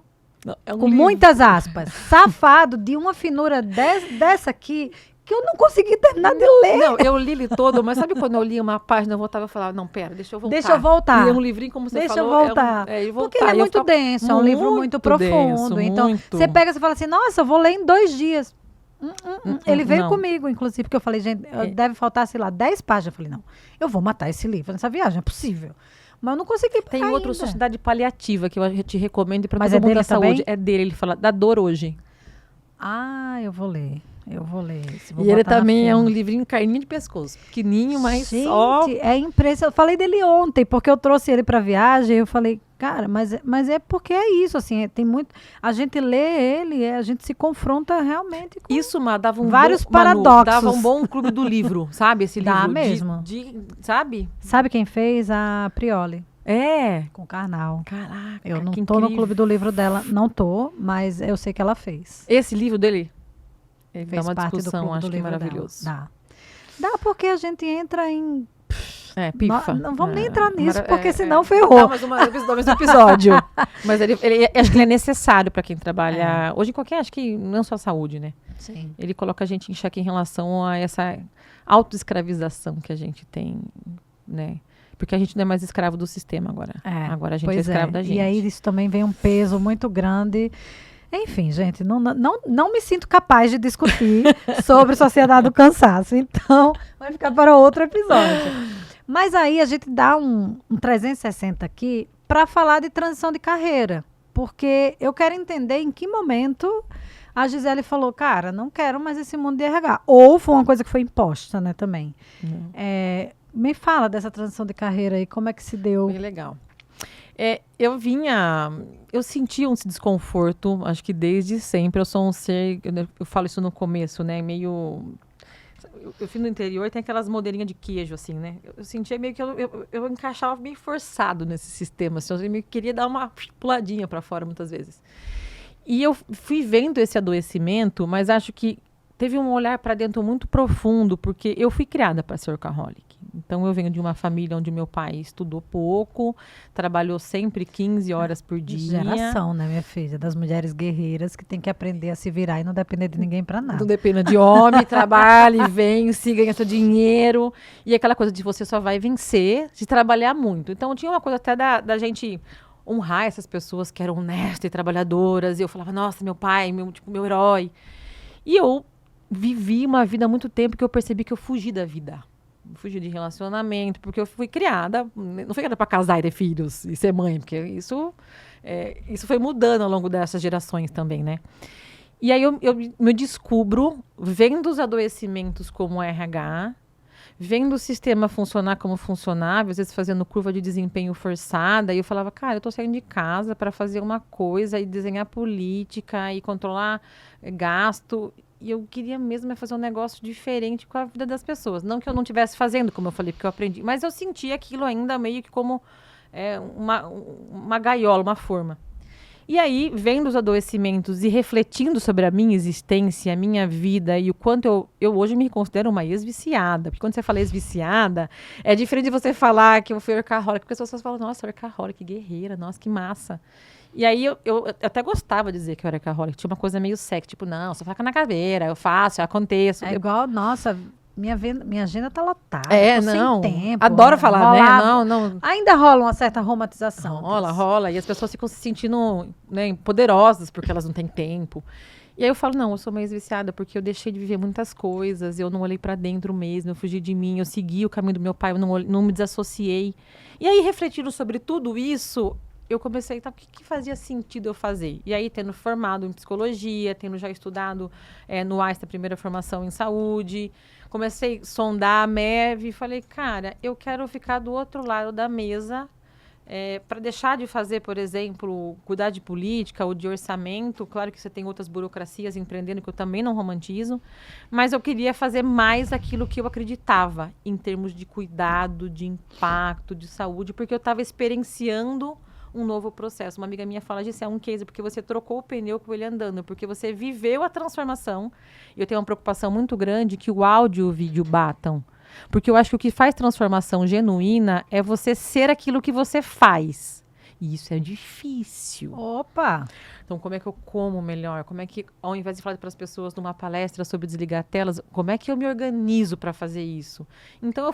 com muitas aspas, safado, de uma finura dessa aqui, que eu não consegui terminar de ler. Não, eu li ele todo, mas sabe quando eu li uma página, eu voltava e falava, não, pera, deixa eu voltar. Deixa eu voltar. E é um livrinho, como você falou. Deixa eu voltar. Porque ele é muito denso, é um livro muito profundo. Então, você pega e fala assim, nossa, eu vou ler em 2 dias. Ele veio comigo, inclusive, porque eu falei, gente, deve faltar, sei lá, 10 páginas. Eu falei, não, eu vou matar esse livro nessa viagem, é possível. Mas eu não consegui parar. Tem outro, Sociedade Paliativa, que eu te recomendo para todo é mundo dele da saúde. Também? É dele, ele fala da dor hoje. Eu vou ler. E ele também é um livrinho carninha de pescoço. Pequenininho, mas só... é impressionante. Eu falei dele ontem, porque eu trouxe ele para viagem. Eu falei, cara, mas é porque é isso, assim, tem muito... A gente lê ele, a gente se confronta realmente com... Isso, dava vários paradoxos. Dava um bom clube do livro, sabe? Esse livro. Dá mesmo. Sabe? Sabe quem fez? A Prioli. Com Karnal. Caraca, eu não tô no clube do livro dela, não tô, mas eu sei que ela fez. Esse livro dele? Ele fez dá uma parte discussão, do clube acho do que livro maravilhoso. Dela. Dá porque a gente entra em... pifa. Não vamos nem entrar nisso, porque senão ferrou. Não, mas um episódio. Mas ele acho que ele é necessário para quem trabalha hoje em qualquer, acho que não só a saúde, né? Sim. Ele coloca a gente em xeque em relação a essa autoescravização que a gente tem, né? Porque a gente não é mais escravo do sistema agora. Agora a gente é escravo da gente. E aí isso também vem um peso muito grande. Enfim, gente, não me sinto capaz de discutir sobre Sociedade do Cansaço. Então, vai ficar para outro episódio. Mas aí a gente dá um 360 aqui para falar de transição de carreira. Porque eu quero entender em que momento a Gisele falou, cara, não quero mais esse mundo de RH. Ou foi uma coisa que foi imposta, né, também. Me fala dessa transição de carreira aí, como é que se deu? Bem legal. Eu sentia um desconforto, acho que desde sempre. Eu sou um ser, eu falo isso no começo, né, meio Eu fui no interior, tem aquelas modelinhas de queijo, assim, né? Eu sentia meio que eu encaixava meio forçado nesse sistema, assim, eu meio que queria dar uma puladinha para fora muitas vezes. E eu fui vendo esse adoecimento, mas acho que teve um olhar para dentro muito profundo, porque eu fui criada para ser workaholic. Então, eu venho de uma família onde meu pai estudou pouco, trabalhou sempre 15 horas por dia. Geração, né, minha filha? Das mulheres guerreiras que tem que aprender a se virar e não depender de ninguém para nada. Não depende de homem, trabalhe, vence, ganha seu dinheiro. E aquela coisa de você só vai vencer se trabalhar muito. Então, tinha uma coisa até da gente honrar essas pessoas que eram honestas e trabalhadoras. E eu falava, nossa, meu pai, meu herói. E eu vivi uma vida há muito tempo que eu percebi que eu fugi da vida. Fugi de relacionamento, porque eu fui criada, não fui criada para casar e ter filhos e ser mãe, porque isso foi mudando ao longo dessas gerações também, né? E aí eu me descubro vendo os adoecimentos como RH, vendo o sistema funcionar como funcionava, às vezes fazendo curva de desempenho forçada, e eu falava, cara, eu tô saindo de casa para fazer uma coisa e desenhar política e controlar gasto. E eu queria mesmo fazer um negócio diferente com a vida das pessoas. Não que eu não estivesse fazendo, como eu falei, porque eu aprendi. Mas eu sentia aquilo ainda meio que como uma gaiola, uma forma. E aí, vendo os adoecimentos e refletindo sobre a minha existência, a minha vida e o quanto eu hoje me considero uma ex-viciada. Porque quando você fala ex-viciada, é diferente de você falar que eu fui workaholic. Porque as pessoas falam, nossa, workaholic, que guerreira, nossa, que massa. E aí eu até gostava de dizer que eu era workaholic. Tinha uma coisa meio sexy, tipo, não, só faca na caveira, eu faço, eu aconteço. É igual, nossa, minha agenda tá lotada. Tô sem tempo. Adoro falar, rolava, né? Não. Ainda rola uma certa romantização. Rola. E as pessoas ficam se sentindo, né, poderosas porque elas não têm tempo. E aí eu falo, não, eu sou uma ex-viciada porque eu deixei de viver muitas coisas, eu não olhei pra dentro mesmo, eu fugi de mim, eu segui o caminho do meu pai, eu não me desassociei. E aí, refletindo sobre tudo isso, eu comecei, tá, o que fazia sentido eu fazer? E aí, tendo formado em psicologia, tendo já estudado no Einstein, a primeira formação em saúde, comecei a sondar a MEV e falei, cara, eu quero ficar do outro lado da mesa para deixar de fazer, por exemplo, cuidar de política ou de orçamento. Claro que você tem outras burocracias empreendendo que eu também não romantizo, mas eu queria fazer mais aquilo que eu acreditava em termos de cuidado, de impacto, de saúde, porque eu estava experienciando um novo processo. Uma amiga minha fala disso, é um case, porque você trocou o pneu com ele andando, porque você viveu a transformação. Eu tenho uma preocupação muito grande que o áudio e o vídeo batam. Porque eu acho que o que faz transformação genuína é você ser aquilo que você faz. E isso é difícil. Opa! Então, como é que eu como melhor? Como é que, ao invés de falar para as pessoas numa palestra sobre desligar telas, como é que eu me organizo para fazer isso? Então,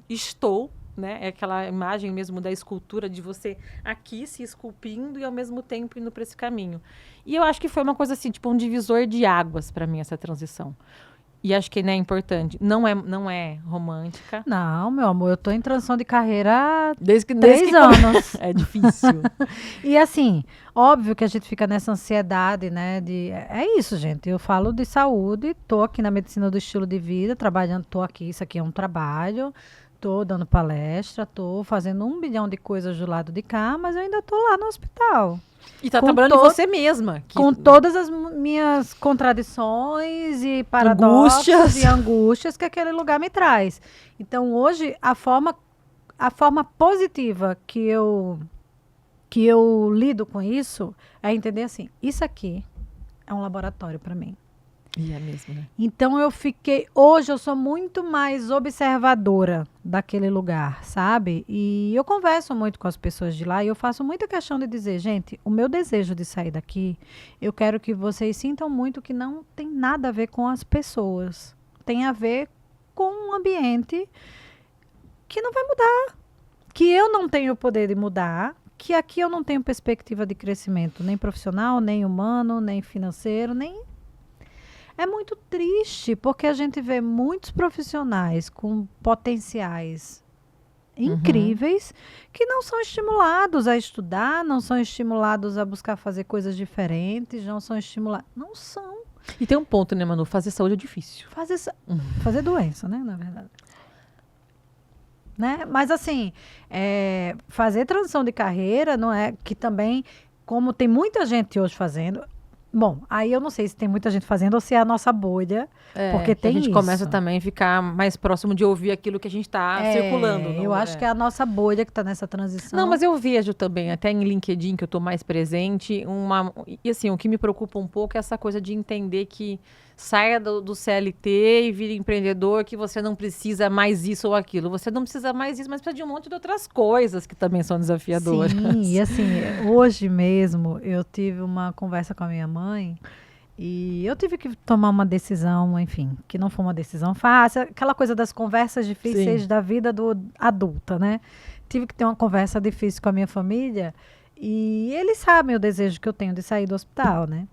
estou, né? É aquela imagem mesmo da escultura de você aqui se esculpindo e ao mesmo tempo indo para esse caminho. E eu acho que foi uma coisa assim, tipo um divisor de águas para mim essa transição. E acho que é importante. Não é romântica. Não, meu amor, eu tô em transição de carreira há desde 3 anos. É difícil. E assim, óbvio que a gente fica nessa ansiedade, né? É isso, gente. Eu falo de saúde, tô aqui na medicina do estilo de vida, trabalhando, tô aqui, isso aqui é um trabalho. Tô dando palestra, tô fazendo 1 bilhão de coisas do lado de cá, mas eu ainda tô lá no hospital. E tá trabalhando em você mesma. Com todas as minhas contradições e paradoxos e angústias que aquele lugar me traz. Então, hoje, a forma positiva que eu lido com isso é entender assim, isso aqui é um laboratório para mim. E é mesmo, né? Então, hoje eu sou muito mais observadora daquele lugar, sabe? E eu converso muito com as pessoas de lá e eu faço muita questão de dizer, gente, o meu desejo de sair daqui, eu quero que vocês sintam muito que não tem nada a ver com as pessoas. Tem a ver com um ambiente que não vai mudar, que eu não tenho o poder de mudar, que aqui eu não tenho perspectiva de crescimento, nem profissional, nem humano, nem financeiro, nem... É muito triste, porque a gente vê muitos profissionais com potenciais incríveis que não são estimulados a estudar, não são estimulados a buscar fazer coisas diferentes, não são estimulados... Não são. E tem um ponto, né, Manu? Fazer saúde é difícil. Fazer doença, né, na verdade. Né? Mas, assim, fazer transição de carreira não é que também, como tem muita gente hoje fazendo... Bom, aí eu não sei se tem muita gente fazendo ou se é a nossa bolha, porque Que tem a gente isso. começa também a ficar mais próximo de ouvir aquilo que a gente está circulando. Eu acho que é a nossa bolha que está nessa transição. Não, mas eu vejo também, até em LinkedIn, que eu estou mais presente, e assim, o que me preocupa um pouco é essa coisa de entender que saia do CLT e vire empreendedor, que você não precisa mais isso ou aquilo. Você não precisa mais isso, mas precisa de um monte de outras coisas que também são desafiadoras. Sim, e assim, hoje mesmo eu tive uma conversa com a minha mãe e eu tive que tomar uma decisão, enfim, que não foi uma decisão fácil, aquela coisa das conversas difíceis Sim. da vida do adulta, né? Tive que ter uma conversa difícil com a minha família e eles sabem o desejo que eu tenho de sair do hospital, né?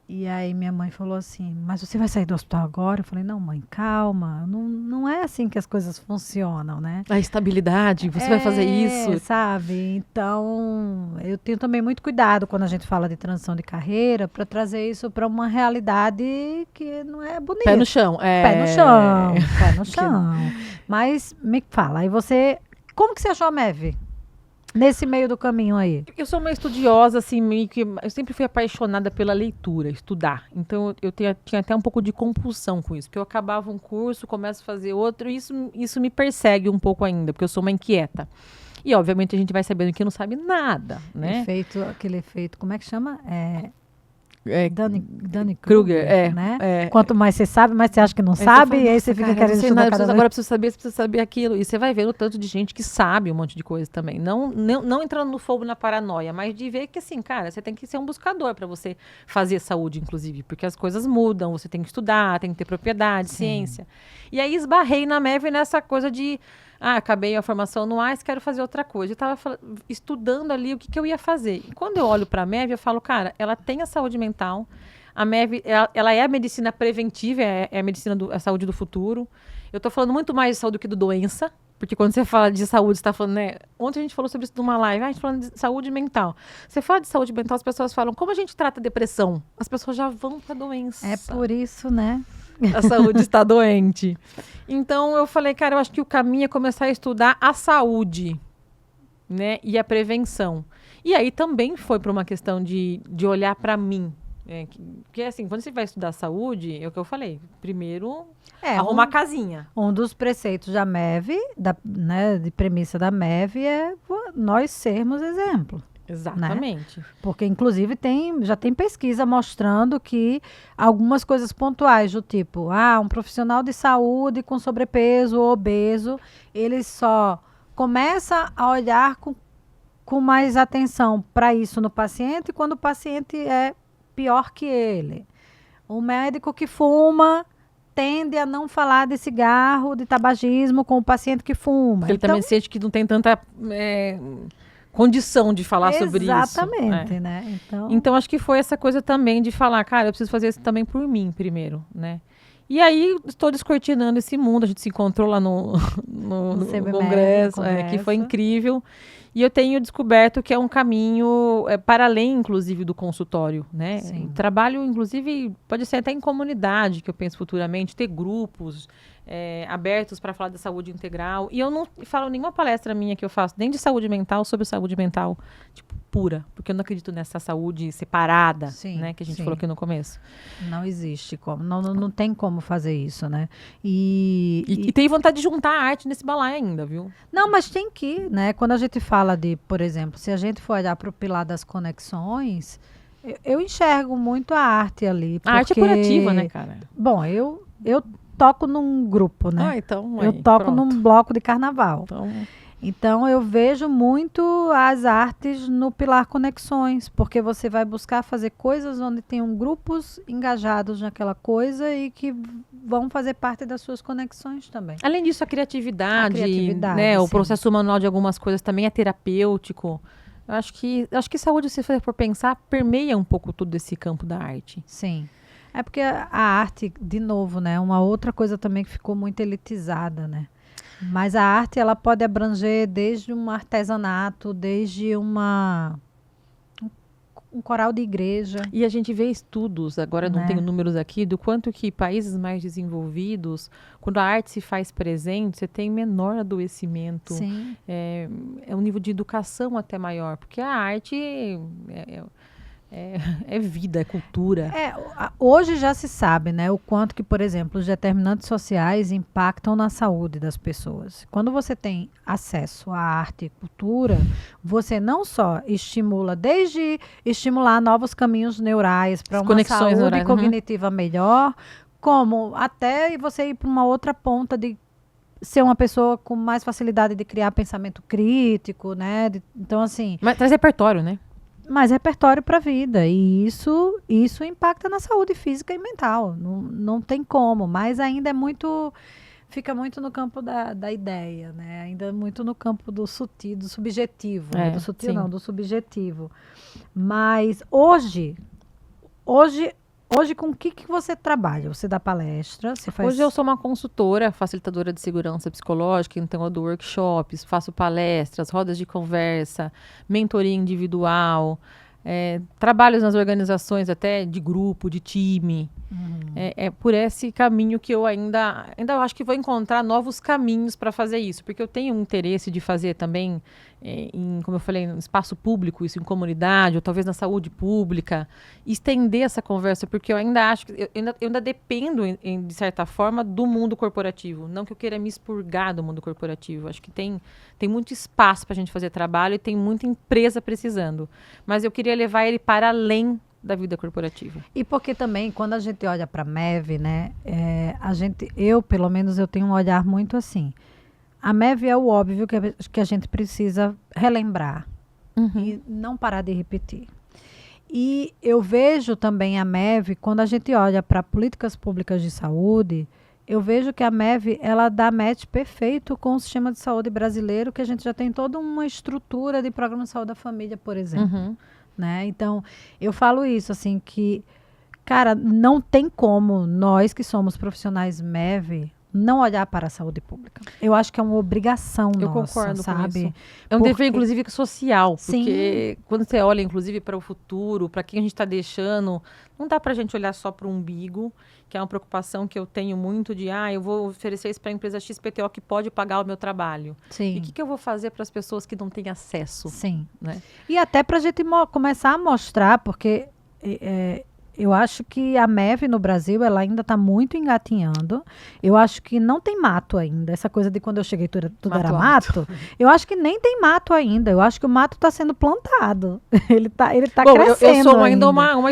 E aí minha mãe falou assim, mas você vai sair do hospital agora? Eu falei, não, mãe, calma, não é assim que as coisas funcionam, né? A estabilidade, você vai fazer isso. Sabe? Então, eu tenho também muito cuidado quando a gente fala de transição de carreira para trazer isso para uma realidade que não é bonita. Pé no chão. Pé no chão, pé no chão. Mas me fala, aí você, como que você achou a MEV? Nesse meio do caminho aí. Eu sou uma estudiosa, assim, meio que. Eu sempre fui apaixonada pela leitura, estudar. Então, tinha até um pouco de compulsão com isso. Porque eu acabava um curso, começo a fazer outro, e isso me persegue um pouco ainda, porque eu sou uma inquieta. E, obviamente, a gente vai sabendo que não sabe nada, né? Aquele efeito, como é que chama? É, Dunning-Kruger, né? Quanto mais você sabe, mais você acha que não sabe, e aí você fica querendo estudar cada vez. Agora preciso saber aquilo. E você vai ver o tanto de gente que sabe um monte de coisa também. Não entrando no fogo na paranoia, mas de ver que, assim, cara, você tem que ser um buscador para você fazer saúde, inclusive. Porque as coisas mudam, você tem que estudar, tem que ter propriedade, ciência. E aí esbarrei na MEV nessa coisa de... acabei a formação no AIS, quero fazer outra coisa. Eu estava estudando ali o que eu ia fazer. E quando eu olho para a MEV, eu falo, cara, ela tem a saúde mental. A MEV, ela é a medicina preventiva, é a saúde do futuro. Eu estou falando muito mais de saúde do que de doença, porque quando você fala de saúde, você está falando, né? Ontem a gente falou sobre isso numa live, a gente falando de saúde mental. Você fala de saúde mental, as pessoas falam, como a gente trata a depressão? As pessoas já vão para a doença. É por isso, né? A saúde está doente. Então, eu falei, cara, eu acho que o caminho é começar a estudar a saúde, né? E a prevenção. E aí também foi para uma questão de olhar para mim. Porque, assim, quando você vai estudar saúde, é o que eu falei. Primeiro, arrumar a casinha. Um dos preceitos da MEV, de premissa da MEV, é nós sermos exemplo. Exatamente. Né? Porque, inclusive, já tem pesquisa mostrando que algumas coisas pontuais do tipo, um profissional de saúde com sobrepeso ou obeso, ele só começa a olhar com mais atenção para isso no paciente quando o paciente é pior que ele. O médico que fuma tende a não falar de cigarro, de tabagismo com o paciente que fuma. Porque ele também sente que não tem tanta... condição de falar sobre isso. Exatamente, né? Então, acho que foi essa coisa também de falar, cara, eu preciso fazer isso também por mim primeiro, né? E aí, estou descortinando esse mundo, a gente se encontrou lá no congresso, que foi incrível. E eu tenho descoberto que é um caminho para além, inclusive, do consultório, né? Sim. Trabalho, inclusive, pode ser até em comunidade, que eu penso futuramente, ter grupos abertos para falar da saúde integral. E eu não falo nenhuma palestra minha que eu faço, nem de saúde mental, sobre saúde mental, tipo, pura. Porque eu não acredito nessa saúde separada, né? Que a gente falou aqui no começo. Não existe como. Não tem como fazer isso, né? E tem vontade de juntar a arte nesse balaio ainda, viu? Não, mas tem que, né? Quando a gente fala de, por exemplo, se a gente for olhar para o pilar das conexões, eu enxergo muito a arte ali. Porque... A arte é curativa, né, cara? Bom, eu toco num grupo, né? Então, eu toco num bloco de carnaval. Então, eu vejo muito as artes no pilar conexões, porque você vai buscar fazer coisas onde tenham grupos engajados naquela coisa e que vão fazer parte das suas conexões também. Além disso, a criatividade, né? O processo manual de algumas coisas também é terapêutico. Eu acho que saúde, se for pensar, permeia um pouco todo esse campo da arte. Sim. É porque a arte, de novo, né? Uma outra coisa também que ficou muito elitizada, né? Mas a arte, ela pode abranger desde um artesanato, desde um coral de igreja. E a gente vê estudos, agora não tenho números aqui, do quanto que países mais desenvolvidos, quando a arte se faz presente, você tem menor adoecimento. Sim. É um nível de educação até maior, porque a arte... é vida, é cultura. Hoje já se sabe, né, o quanto que, por exemplo, os determinantes sociais impactam na saúde das pessoas. Quando você tem acesso à arte e cultura, você não só estimula, desde estimular novos caminhos neurais para uma saúde neurais, cognitiva melhor, como até você ir para uma outra ponta de ser uma pessoa com mais facilidade de criar pensamento crítico, né? Então, assim... Mas traz repertório, né? Mais repertório para a vida. E isso impacta na saúde física e mental. Não tem como. Mas ainda fica muito no campo da ideia, né? Ainda muito no campo do sutil, do subjetivo. Né? Do sutil não, do subjetivo. Mas hoje com o que você trabalha? Você dá palestra? Hoje eu sou uma consultora, facilitadora de segurança psicológica, então eu dou workshops, faço palestras, rodas de conversa, mentoria individual, trabalhos nas organizações até de grupo, de time. É por esse caminho que eu ainda acho que vou encontrar novos caminhos para fazer isso, porque eu tenho um interesse de fazer também, como eu falei, no espaço público, isso em comunidade, ou talvez na saúde pública, estender essa conversa, porque eu ainda acho que eu ainda dependo, de certa forma, do mundo corporativo. Não que eu queira me expurgar do mundo corporativo. Acho que tem muito espaço para a gente fazer trabalho e tem muita empresa precisando. Mas eu queria levar ele para além da vida corporativa. E porque também, quando a gente olha para a MEV, né, eu, pelo menos, eu tenho um olhar muito assim. A MEV é o óbvio que a gente precisa relembrar e não parar de repetir. E eu vejo também a MEV, quando a gente olha para políticas públicas de saúde, eu vejo que a MEV, ela dá match perfeito com o sistema de saúde brasileiro, que a gente já tem toda uma estrutura de programa de saúde da família, por exemplo. Né? Então, eu falo isso, assim, que, cara, não tem como nós que somos profissionais MEV não olhar para a saúde pública. Eu acho que é uma obrigação nossa, concordo sabe? Com isso. É um dever, inclusive, social, porque Sim. quando você olha, inclusive, para o futuro, para quem a gente está deixando, não dá para a gente olhar só para o umbigo, que é uma preocupação que eu tenho muito de, eu vou oferecer isso para a empresa XPTO que pode pagar o meu trabalho. Sim. E o que eu vou fazer para as pessoas que não têm acesso? Sim. Né? E até para a gente começar a mostrar, porque eu acho que a MEV no Brasil, ela ainda está muito engatinhando. Eu acho que não tem mato ainda. Essa coisa de quando eu cheguei tudo era mato. Eu acho que nem tem mato ainda. Eu acho que o mato está sendo plantado. Ele tá crescendo. Eu sou ainda uma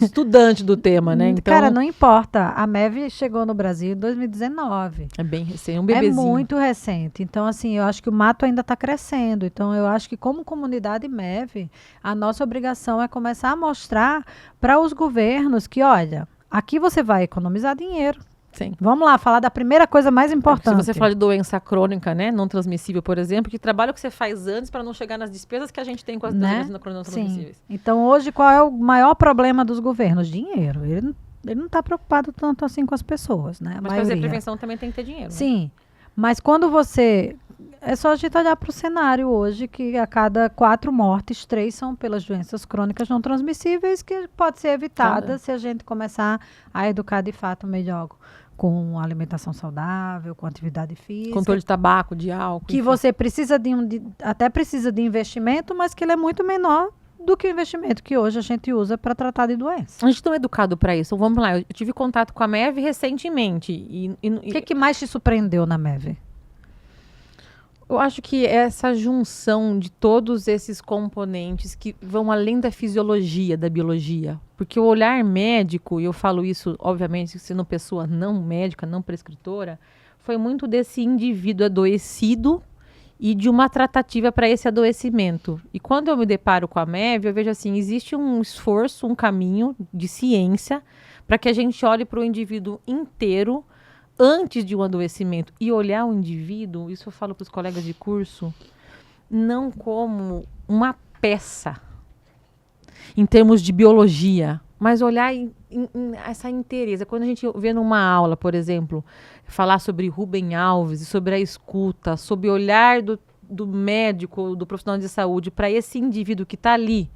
estudante do tema, né? Então... Cara, não importa. A MEV chegou no Brasil em 2019. É bem recente, um bebezinho. É muito recente. Então, assim, eu acho que o mato ainda está crescendo. Então, eu acho que como comunidade MEV, a nossa obrigação é começar a mostrar para os governos que, olha, aqui você vai economizar dinheiro. Sim. Vamos lá, falar da primeira coisa mais importante. Se você falar de doença crônica, né, não transmissível, por exemplo, que trabalho que você faz antes para não chegar nas despesas que a gente tem com as doenças não transmissíveis. Então, hoje, qual é o maior problema dos governos? Dinheiro. Ele não está preocupado tanto assim com as pessoas, né? Mas fazer prevenção também tem que ter dinheiro. Sim, né? Mas quando você... É só a gente olhar para o cenário hoje, que a cada 4 mortes, 3 são pelas doenças crônicas não transmissíveis, que pode ser evitada se a gente começar a educar de fato melhor com alimentação saudável, com atividade física. Controle de tabaco, de álcool. Que você precisa até precisa de investimento, mas que ele é muito menor do que o investimento que hoje a gente usa para tratar de doença. A gente não é educado para isso. Vamos lá, eu tive contato com a MEV recentemente. O que mais te surpreendeu na MEV? Eu acho que essa junção de todos esses componentes que vão além da fisiologia, da biologia. Porque o olhar médico, e eu falo isso, obviamente, sendo pessoa não médica, não prescritora, foi muito desse indivíduo adoecido e de uma tratativa para esse adoecimento. E quando eu me deparo com a MEV, eu vejo assim, existe um esforço, um caminho de ciência para que a gente olhe para o indivíduo inteiro antes de um adoecimento e olhar o indivíduo, isso eu falo para os colegas de curso, não como uma peça em termos de biologia, mas olhar em essa inteireza. Quando a gente vê numa aula, por exemplo, falar sobre Rubem Alves, sobre a escuta, sobre o olhar do médico, do profissional de saúde para esse indivíduo que está ali.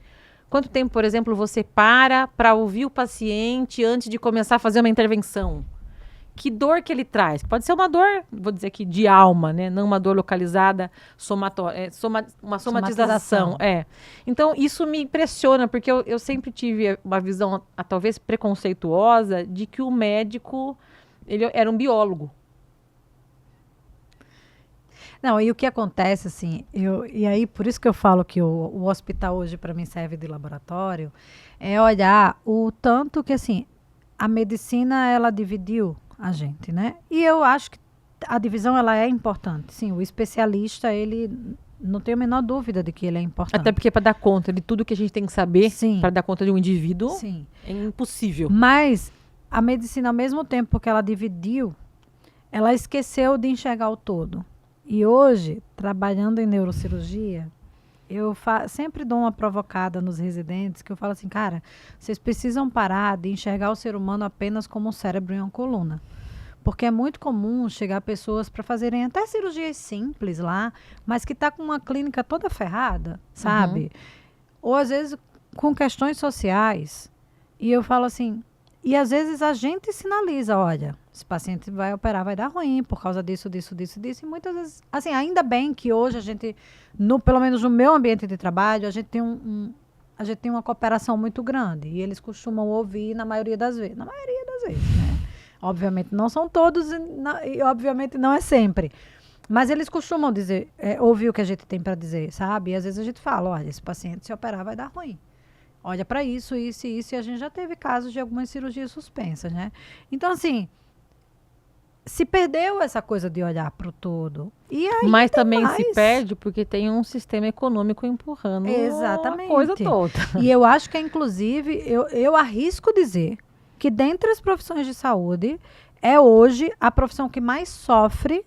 Quanto tempo, por exemplo, você para ouvir o paciente antes de começar a fazer uma intervenção? que dor que ele traz. Pode ser uma dor, vou dizer aqui, de alma, né? Não uma dor localizada, uma somatização. Então, isso me impressiona, porque eu sempre tive uma visão, talvez preconceituosa, de que o médico, ele era um biólogo. Não, e o que acontece, assim, e aí por isso que eu falo que o hospital hoje para mim serve de laboratório, é olhar o tanto que, assim, a medicina, ela dividiu a gente, né? E eu acho que a divisão, ela é importante. Sim, o especialista, ele, não tenho a menor dúvida de que ele é importante. Até porque para dar conta de tudo que a gente tem que saber, Sim. para dar conta de um indivíduo, Sim. é impossível. Mas a medicina, ao mesmo tempo que ela dividiu, ela esqueceu de enxergar o todo. E hoje, trabalhando em neurocirurgia, eu sempre dou uma provocada nos residentes, que eu falo assim, cara, vocês precisam parar de enxergar o ser humano apenas como um cérebro e uma coluna. Porque é muito comum chegar pessoas para fazerem até cirurgias simples lá, mas que tá com uma clínica toda ferrada, sabe? Ou às vezes com questões sociais. E eu falo assim, e às vezes a gente sinaliza, olha, esse paciente vai operar, vai dar ruim por causa disso. E muitas vezes, assim, ainda bem que hoje a gente, pelo menos no meu ambiente de trabalho, a gente tem a gente tem uma cooperação muito grande. E eles costumam ouvir na maioria das vezes. Na maioria das vezes, né? Obviamente não são todos e obviamente não é sempre. Mas eles costumam dizer, ouvir o que a gente tem para dizer, sabe? E às vezes a gente fala, olha, esse paciente se operar vai dar ruim. Olha para isso, e a gente já teve casos de algumas cirurgias suspensas, né? Então, assim, se perdeu essa coisa de olhar para o todo. E aí mas também se perde porque tem um sistema econômico empurrando exatamente a coisa toda. E eu acho que, inclusive, eu arrisco dizer que dentre as profissões de saúde, é hoje a profissão que mais sofre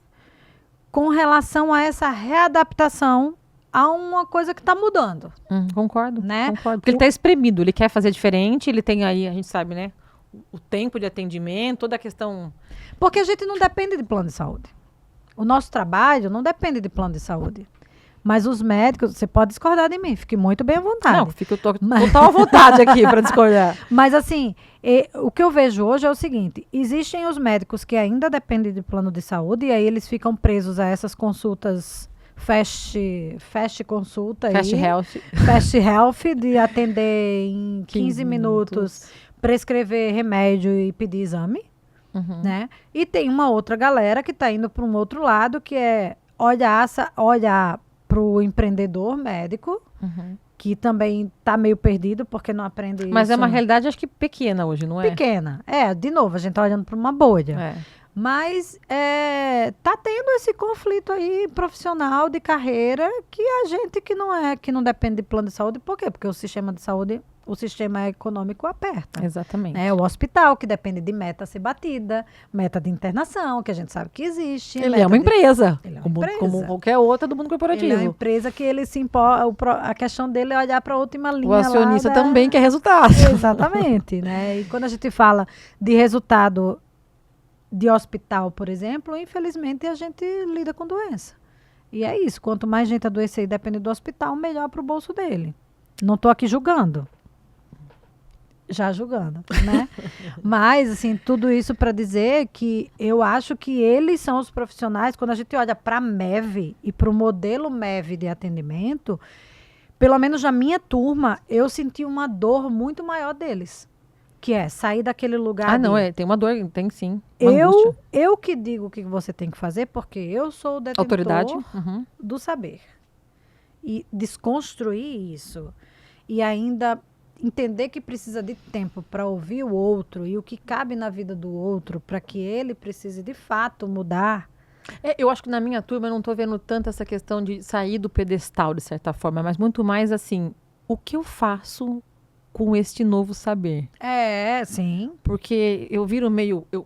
com relação a essa readaptação a uma coisa que está mudando. Concordo, né? Concordo. Porque ele está espremido, ele quer fazer diferente, ele tem aí, a gente sabe, né? O tempo de atendimento, toda a questão... Porque a gente não depende de plano de saúde. O nosso trabalho não depende de plano de saúde. Mas os médicos, você pode discordar de mim, fique muito bem à vontade. Não, fico total à vontade aqui para discordar. Mas assim, o que eu vejo hoje é o seguinte, existem os médicos que ainda dependem de plano de saúde e aí eles ficam presos a essas consultas fast consulta. Fast health, de atender em 15 minutos, prescrever remédio e pedir exame. Né? E tem uma outra galera que está indo para um outro lado, que é olhar para o empreendedor médico, que também está meio perdido porque não aprende Mas isso. é uma realidade, acho que pequena hoje, não é? Pequena. De novo, a gente está olhando para uma bolha. Mas tá tendo esse conflito aí profissional de carreira que a gente que não depende de plano de saúde, por quê? Porque o sistema de saúde, o sistema econômico aperta. Exatamente. O hospital, que depende de meta a ser batida, meta de internação, que a gente sabe que existe. Ele é uma empresa. Ele é uma como, empresa. Como qualquer outra do mundo corporativo. Ele é uma empresa que ele se importa, a questão dele é olhar para a última linha. O acionista lá também quer resultado. Exatamente, né? E quando a gente fala de resultado de hospital, por exemplo, infelizmente a gente lida com doença. E é isso, quanto mais gente adoecer e depende do hospital, melhor para o bolso dele. Não estou aqui julgando. Já julgando, né? Mas, assim, tudo isso para dizer que eu acho que eles são os profissionais, quando a gente olha para a MEV e para o modelo MEV de atendimento, pelo menos na minha turma, eu senti uma dor muito maior deles. Que é sair daquele lugar. Tem uma dor, tem sim. Eu que digo o que você tem que fazer, porque eu sou o detentor autoridade do saber. E desconstruir isso. E ainda entender que precisa de tempo para ouvir o outro e o que cabe na vida do outro para que ele precise de fato mudar. Eu acho que na minha turma eu não estou vendo tanto essa questão de sair do pedestal, de certa forma, mas muito mais assim, o que eu faço com este novo saber? Sim. Porque eu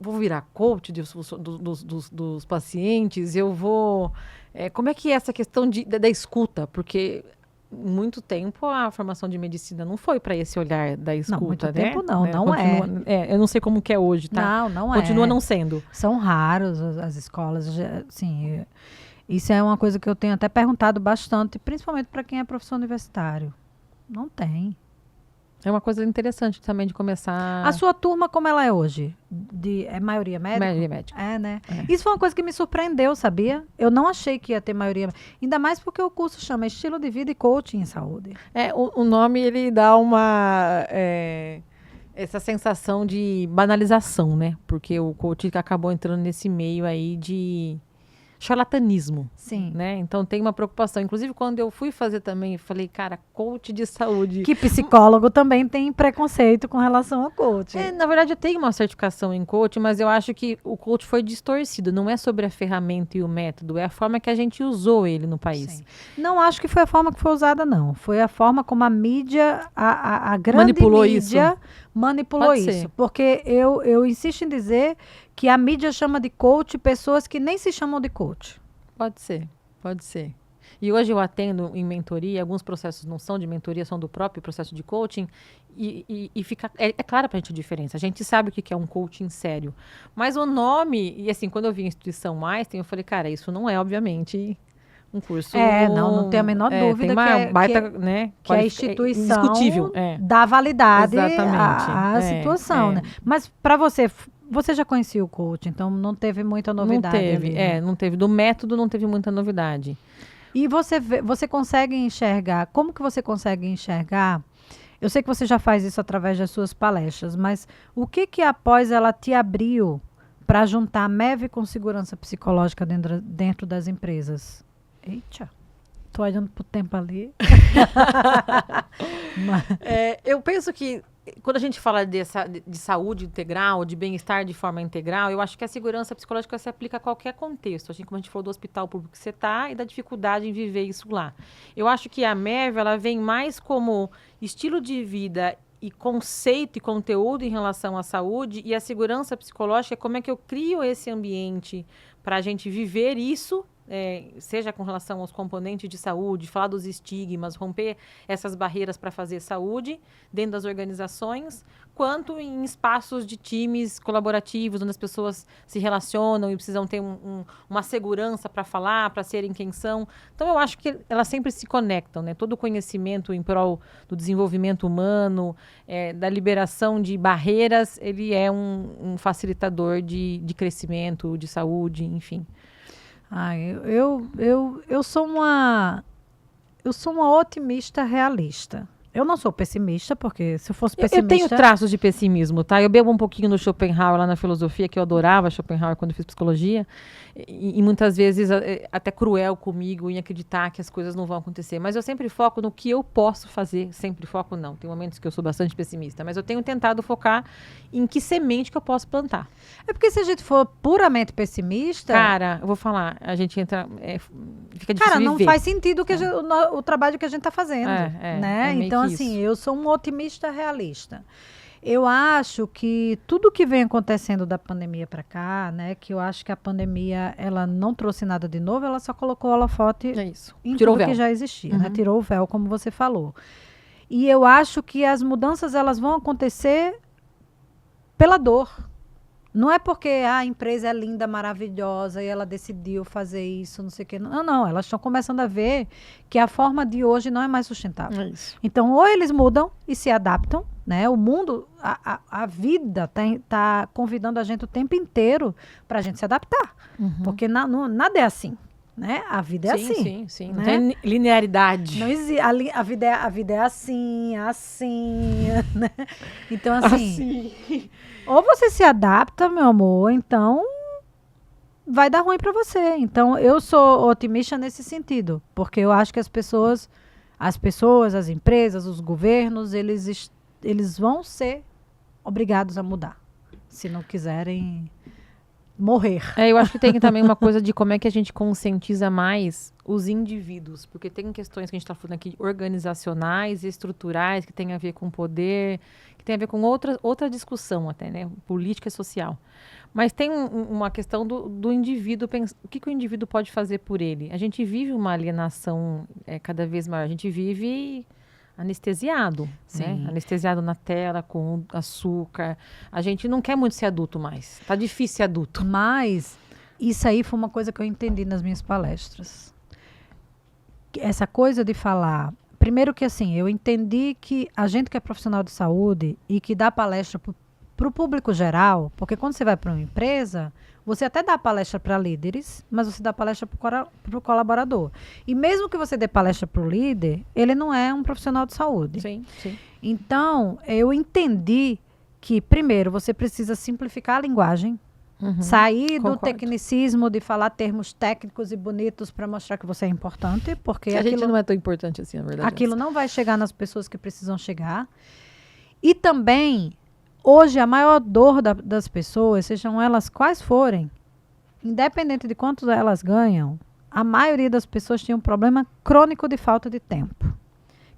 vou virar coach dos pacientes, eu vou... como é que é essa questão da escuta? Porque muito tempo a formação de medicina não foi para esse olhar da escuta, muito né? tempo não Eu não sei como que é hoje, tá? Não Continua não sendo. São raros as escolas, assim, isso é uma coisa que eu tenho até perguntado bastante, principalmente para quem é professor universitário. Não tem. É uma coisa interessante também de começar... A sua turma, como ela é hoje? É maioria médica? Maioria médica. É, né? É. Isso foi uma coisa que me surpreendeu, sabia? Eu não achei que ia ter maioria. Ainda mais porque o curso chama Estilo de Vida e Coaching em Saúde. O nome, ele dá uma... essa sensação de banalização, né? Porque o coach acabou entrando nesse meio aí de charlatanismo. Sim. Né? Então tem uma preocupação. Inclusive, quando eu fui fazer também, eu falei, cara, coach de saúde. Que psicólogo também tem preconceito com relação a coach. Na verdade, eu tenho uma certificação em coach, mas eu acho que o coach foi distorcido. Não é sobre a ferramenta e o método, é a forma que a gente usou ele no país. Sim. Não acho que foi a forma que foi usada, não. Foi a forma como a mídia, a grande manipulou mídia manipulou Pode isso. ser. Porque eu insisto em dizer que a mídia chama de coach pessoas que nem se chamam de coach. Pode ser, pode ser. E hoje eu atendo em mentoria, alguns processos não são de mentoria, são do próprio processo de coaching, e fica, é clara pra gente a diferença. A gente sabe o que é um coaching sério. Mas o nome, e assim, quando eu vi a instituição Einstein, eu falei, cara, isso não é, obviamente, um curso... Não tenho a menor dúvida tem uma baita, né, que a é instituição indiscutível, dá validade Exatamente. à situação, né? Mas para você já conhecia o coach, então não teve muita novidade. Não teve, ali, né? não teve. Do método não teve muita novidade. E você consegue enxergar, como que você consegue enxergar? Eu sei que você já faz isso através das suas palestras, mas o que após ela te abriu para juntar a MEV com segurança psicológica dentro das empresas? Eita, tô olhando pro tempo ali. Eu penso que quando a gente fala de saúde integral, de bem-estar de forma integral, eu acho que a segurança psicológica se aplica a qualquer contexto. Assim como a gente falou do hospital público que você está e da dificuldade em viver isso lá. Eu acho que a MEV, ela vem mais como estilo de vida e conceito e conteúdo em relação à saúde, e a segurança psicológica é como é que eu crio esse ambiente para a gente viver isso, seja com relação aos componentes de saúde, falar dos estigmas, romper essas barreiras para fazer saúde dentro das organizações, quanto em espaços de times colaborativos, onde as pessoas se relacionam e precisam ter uma segurança para falar, para serem quem são. Então, eu acho que elas sempre se conectam, né? Todo o conhecimento em prol do desenvolvimento humano, da liberação de barreiras, ele é um facilitador de crescimento, de saúde, enfim. Eu sou uma otimista realista. Eu não sou pessimista, porque se eu fosse pessimista... Eu tenho traços de pessimismo, tá? Eu bebo um pouquinho no Schopenhauer lá na filosofia, que eu adorava Schopenhauer quando eu fiz psicologia, e muitas vezes até cruel comigo em acreditar que as coisas não vão acontecer. Mas eu sempre foco no que eu posso fazer. Sempre foco não. Tem momentos que eu sou bastante pessimista, mas eu tenho tentado focar em que semente que eu posso plantar. É porque se a gente for puramente pessimista... Cara, eu vou falar, a gente entra... fica difícil Cara, não viver. faz sentido o trabalho que a gente está fazendo, né? Então, assim, eu sou um otimista realista. Eu acho que tudo que vem acontecendo da pandemia para cá, né? Que eu acho que a pandemia, ela não trouxe nada de novo, ela só colocou holofote em Tirou tudo o véu. que já existia, né? Tirou o véu, como você falou. E eu acho que as mudanças, elas vão acontecer pela dor. Não é porque a empresa é linda, maravilhosa e ela decidiu fazer isso, não sei o quê. Não, elas estão começando a ver que a forma de hoje não é mais sustentável. É isso. Então, ou eles mudam e se adaptam, né? O mundo, a vida tá convidando a gente o tempo inteiro para a gente se adaptar. Porque nada é assim, né? A vida é assim. Sim. Né? Não tem linearidade. Não existe. A vida é assim, né? Então, assim... Ou você se adapta, meu amor, então vai dar ruim para você. Então, eu sou otimista nesse sentido, porque eu acho que as pessoas, as empresas, os governos, eles vão ser obrigados a mudar, se não quiserem morrer. Eu acho que tem também uma coisa de como é que a gente conscientiza mais os indivíduos, porque tem questões que a gente está falando aqui organizacionais, estruturais, que tem a ver com poder, que tem a ver com outra discussão até, né? Política e social. Mas tem uma questão do indivíduo, o que o indivíduo pode fazer por ele. A gente vive uma alienação cada vez maior, a gente vive anestesiado, né? Anestesiado na tela, com açúcar. A gente não quer muito ser adulto mais. Tá difícil ser adulto. Mas isso aí foi uma coisa que eu entendi nas minhas palestras. Essa coisa de falar Primeiro que assim, eu entendi que a gente que é profissional de saúde e que dá palestra para o público geral, porque quando você vai para uma empresa, você até dá palestra para líderes, mas você dá palestra para o colaborador. E mesmo que você dê palestra para o líder, ele não é um profissional de saúde. Sim, sim. Então, eu entendi que, primeiro, você precisa simplificar a linguagem, sair do Concordo. tecnicismo de falar termos técnicos e bonitos para mostrar que você é importante, porque A gente aquilo não é tão importante assim, na verdade. aquilo não vai chegar nas pessoas que precisam chegar. E também, hoje, a maior dor das pessoas, sejam elas quais forem, independente de quanto elas ganham, a maioria das pessoas tem um problema crônico de falta de tempo.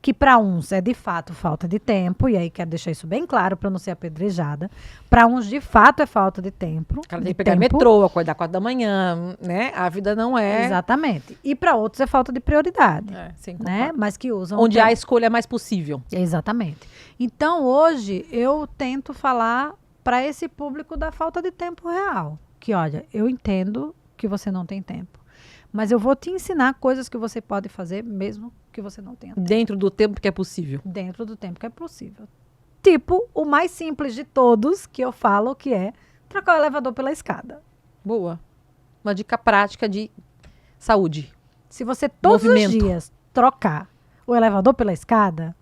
Que para uns é de fato falta de tempo, e aí quero deixar isso bem claro para não ser apedrejada. Para uns, de fato, é falta de tempo. O cara tem que pegar metrô, acordar 4 da manhã, né? A vida não é... Exatamente. E para outros é falta de prioridade. Sim, né? concordo. Mas que usam... Onde a escolha é mais possível. Exatamente. Então, hoje, eu tento falar para esse público da falta de tempo real. Que, olha, eu entendo que você não tem tempo, mas eu vou te ensinar coisas que você pode fazer mesmo que você não tenha tempo. Dentro do tempo que é possível. Dentro do tempo que é possível. Tipo, o mais simples de todos que eu falo, que é trocar o elevador pela escada. Boa. Uma dica prática de saúde. Se você todos Movimento. os dias trocar o elevador pela escada,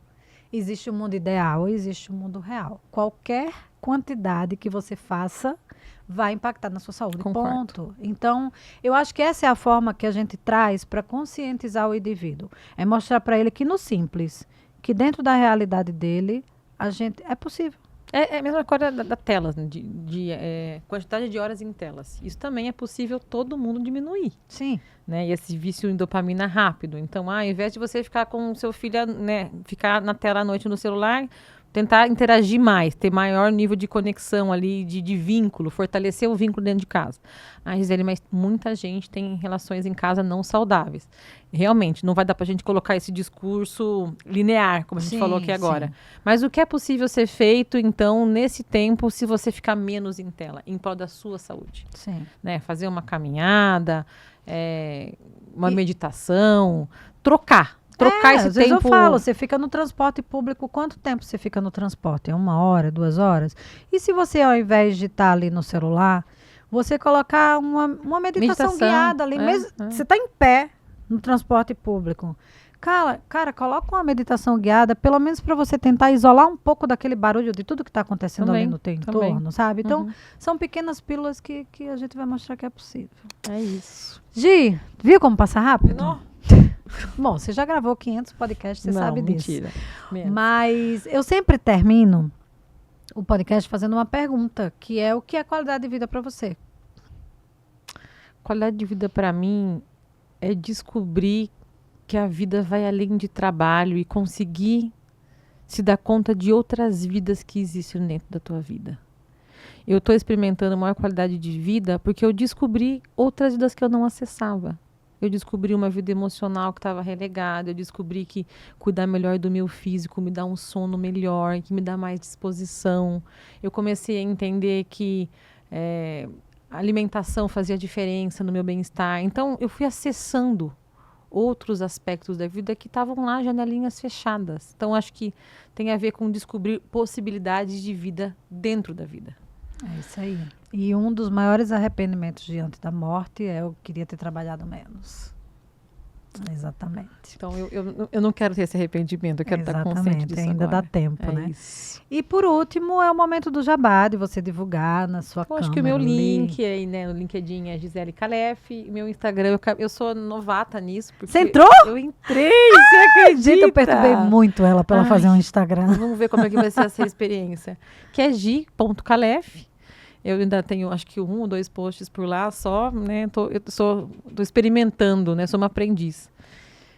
existe o mundo ideal e existe o mundo real. Qualquer quantidade que você faça vai impactar na sua saúde. Concordo. Ponto. Então, eu acho que essa é a forma que a gente traz para conscientizar o indivíduo. É mostrar para ele que no simples, que dentro da realidade dele, a gente é possível. É a mesma coisa da telas, né? Quantidade de horas em telas. Isso também é possível todo mundo diminuir. Sim. Né? E esse vício em dopamina rápido. Então, ao invés de você ficar com o seu filho, né, ficar na tela à noite no celular, tentar interagir mais, ter maior nível de conexão ali, de vínculo, fortalecer o vínculo dentro de casa. Ah, Gisele, mas muita gente tem relações em casa não saudáveis. Realmente, não vai dar pra gente colocar esse discurso linear, como a gente falou aqui agora. Sim. Mas o que é possível ser feito, então, nesse tempo, se você ficar menos em tela, em prol da sua saúde? Sim. Né? Fazer uma caminhada, uma meditação, trocar esse às vezes tempo. eu falo, você fica no transporte público, quanto tempo você fica no transporte? É 1 hora, 2 horas? E se você, ao invés de estar ali no celular, você colocar uma meditação guiada ali, mesmo, você está em pé no transporte público. Cara, coloca uma meditação guiada, pelo menos para você tentar isolar um pouco daquele barulho de tudo que está acontecendo Também, ali no teu entorno, sabe? Então, Uhum. são pequenas pílulas que a gente vai mostrar que é possível. É isso. Gi, viu como passa rápido? Não. Bom, você já gravou 500 podcasts, você Não, sabe disso. mentira. Menos. Mas eu sempre termino o podcast fazendo uma pergunta, que é: o que é qualidade de vida para você? Qualidade de vida para mim é descobrir que a vida vai além de trabalho e conseguir se dar conta de outras vidas que existem dentro da tua vida. Eu estou experimentando maior qualidade de vida porque eu descobri outras vidas que eu não acessava. Eu descobri uma vida emocional que estava relegada. Eu descobri que cuidar melhor do meu físico me dá um sono melhor, que me dá mais disposição. Eu comecei a entender que a alimentação fazia diferença no meu bem-estar. Então, eu fui acessando outros aspectos da vida que estavam lá, janelinhas fechadas. Então, acho que tem a ver com descobrir possibilidades de vida dentro da vida. É isso aí. E um dos maiores arrependimentos diante da morte é: eu queria ter trabalhado menos. Exatamente. Então, eu não quero ter esse arrependimento, eu quero estar consciente disso ainda agora. dá tempo, né? Isso. E por último, é o momento do jabá, de você divulgar na sua câmera. Acho que o meu ali. link aí, né, no LinkedIn é Gisele Calef, meu Instagram, eu sou novata nisso. Porque Você entrou? Eu entrei, você acredita? Gente, eu perturbei muito ela para ela Ai. fazer um Instagram. Vamos ver como é que vai ser essa experiência. Que é gi.calef. Eu ainda tenho, acho que 1 ou 2 posts por lá só, né? Tô experimentando, né? Sou uma aprendiz.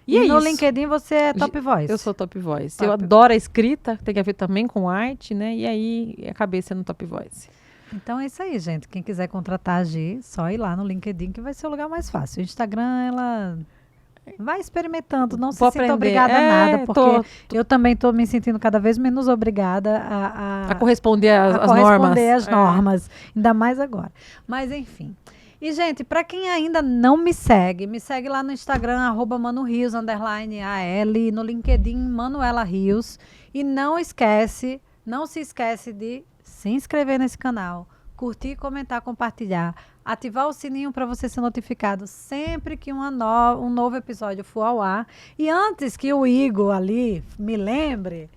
E é no isso. LinkedIn você é top voice. Eu sou top voice. Top. Eu adoro a escrita, tem a ver também com arte, né? E aí acabei sendo top voice. Então é isso aí, gente. Quem quiser contratar a Gi, só ir lá no LinkedIn, que vai ser o lugar mais fácil. O Instagram, ela vai experimentando, não se Vou sinta aprender. obrigada a nada, porque tô eu também estou me sentindo cada vez menos obrigada a corresponder às normas. corresponder às normas, ainda mais agora. Mas enfim. E, gente, para quem ainda não me segue lá no Instagram, @ManoRios, _AL, no LinkedIn, Manuela Rios. E não se esquece de se inscrever nesse canal, curtir, comentar, compartilhar, ativar o sininho para você ser notificado sempre que um novo episódio for ao ar. E antes que o Igor ali me lembre,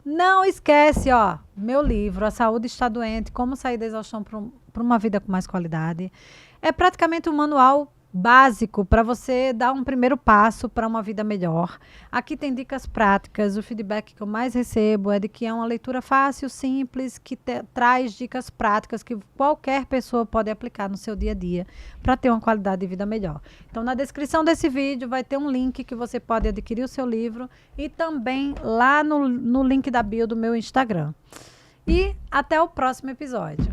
não esquece, ó, meu livro, A Saúde Está Doente, Como Sair da Exaustão para uma Vida com Mais Qualidade. É praticamente um manual básico para você dar um primeiro passo para uma vida melhor. Aqui tem dicas práticas. O feedback que eu mais recebo é de que é uma leitura fácil, simples, que traz dicas práticas que qualquer pessoa pode aplicar no seu dia a dia para ter uma qualidade de vida melhor. Então, na descrição desse vídeo vai ter um link que você pode adquirir o seu livro e também lá no link da bio do meu Instagram. E até o próximo episódio.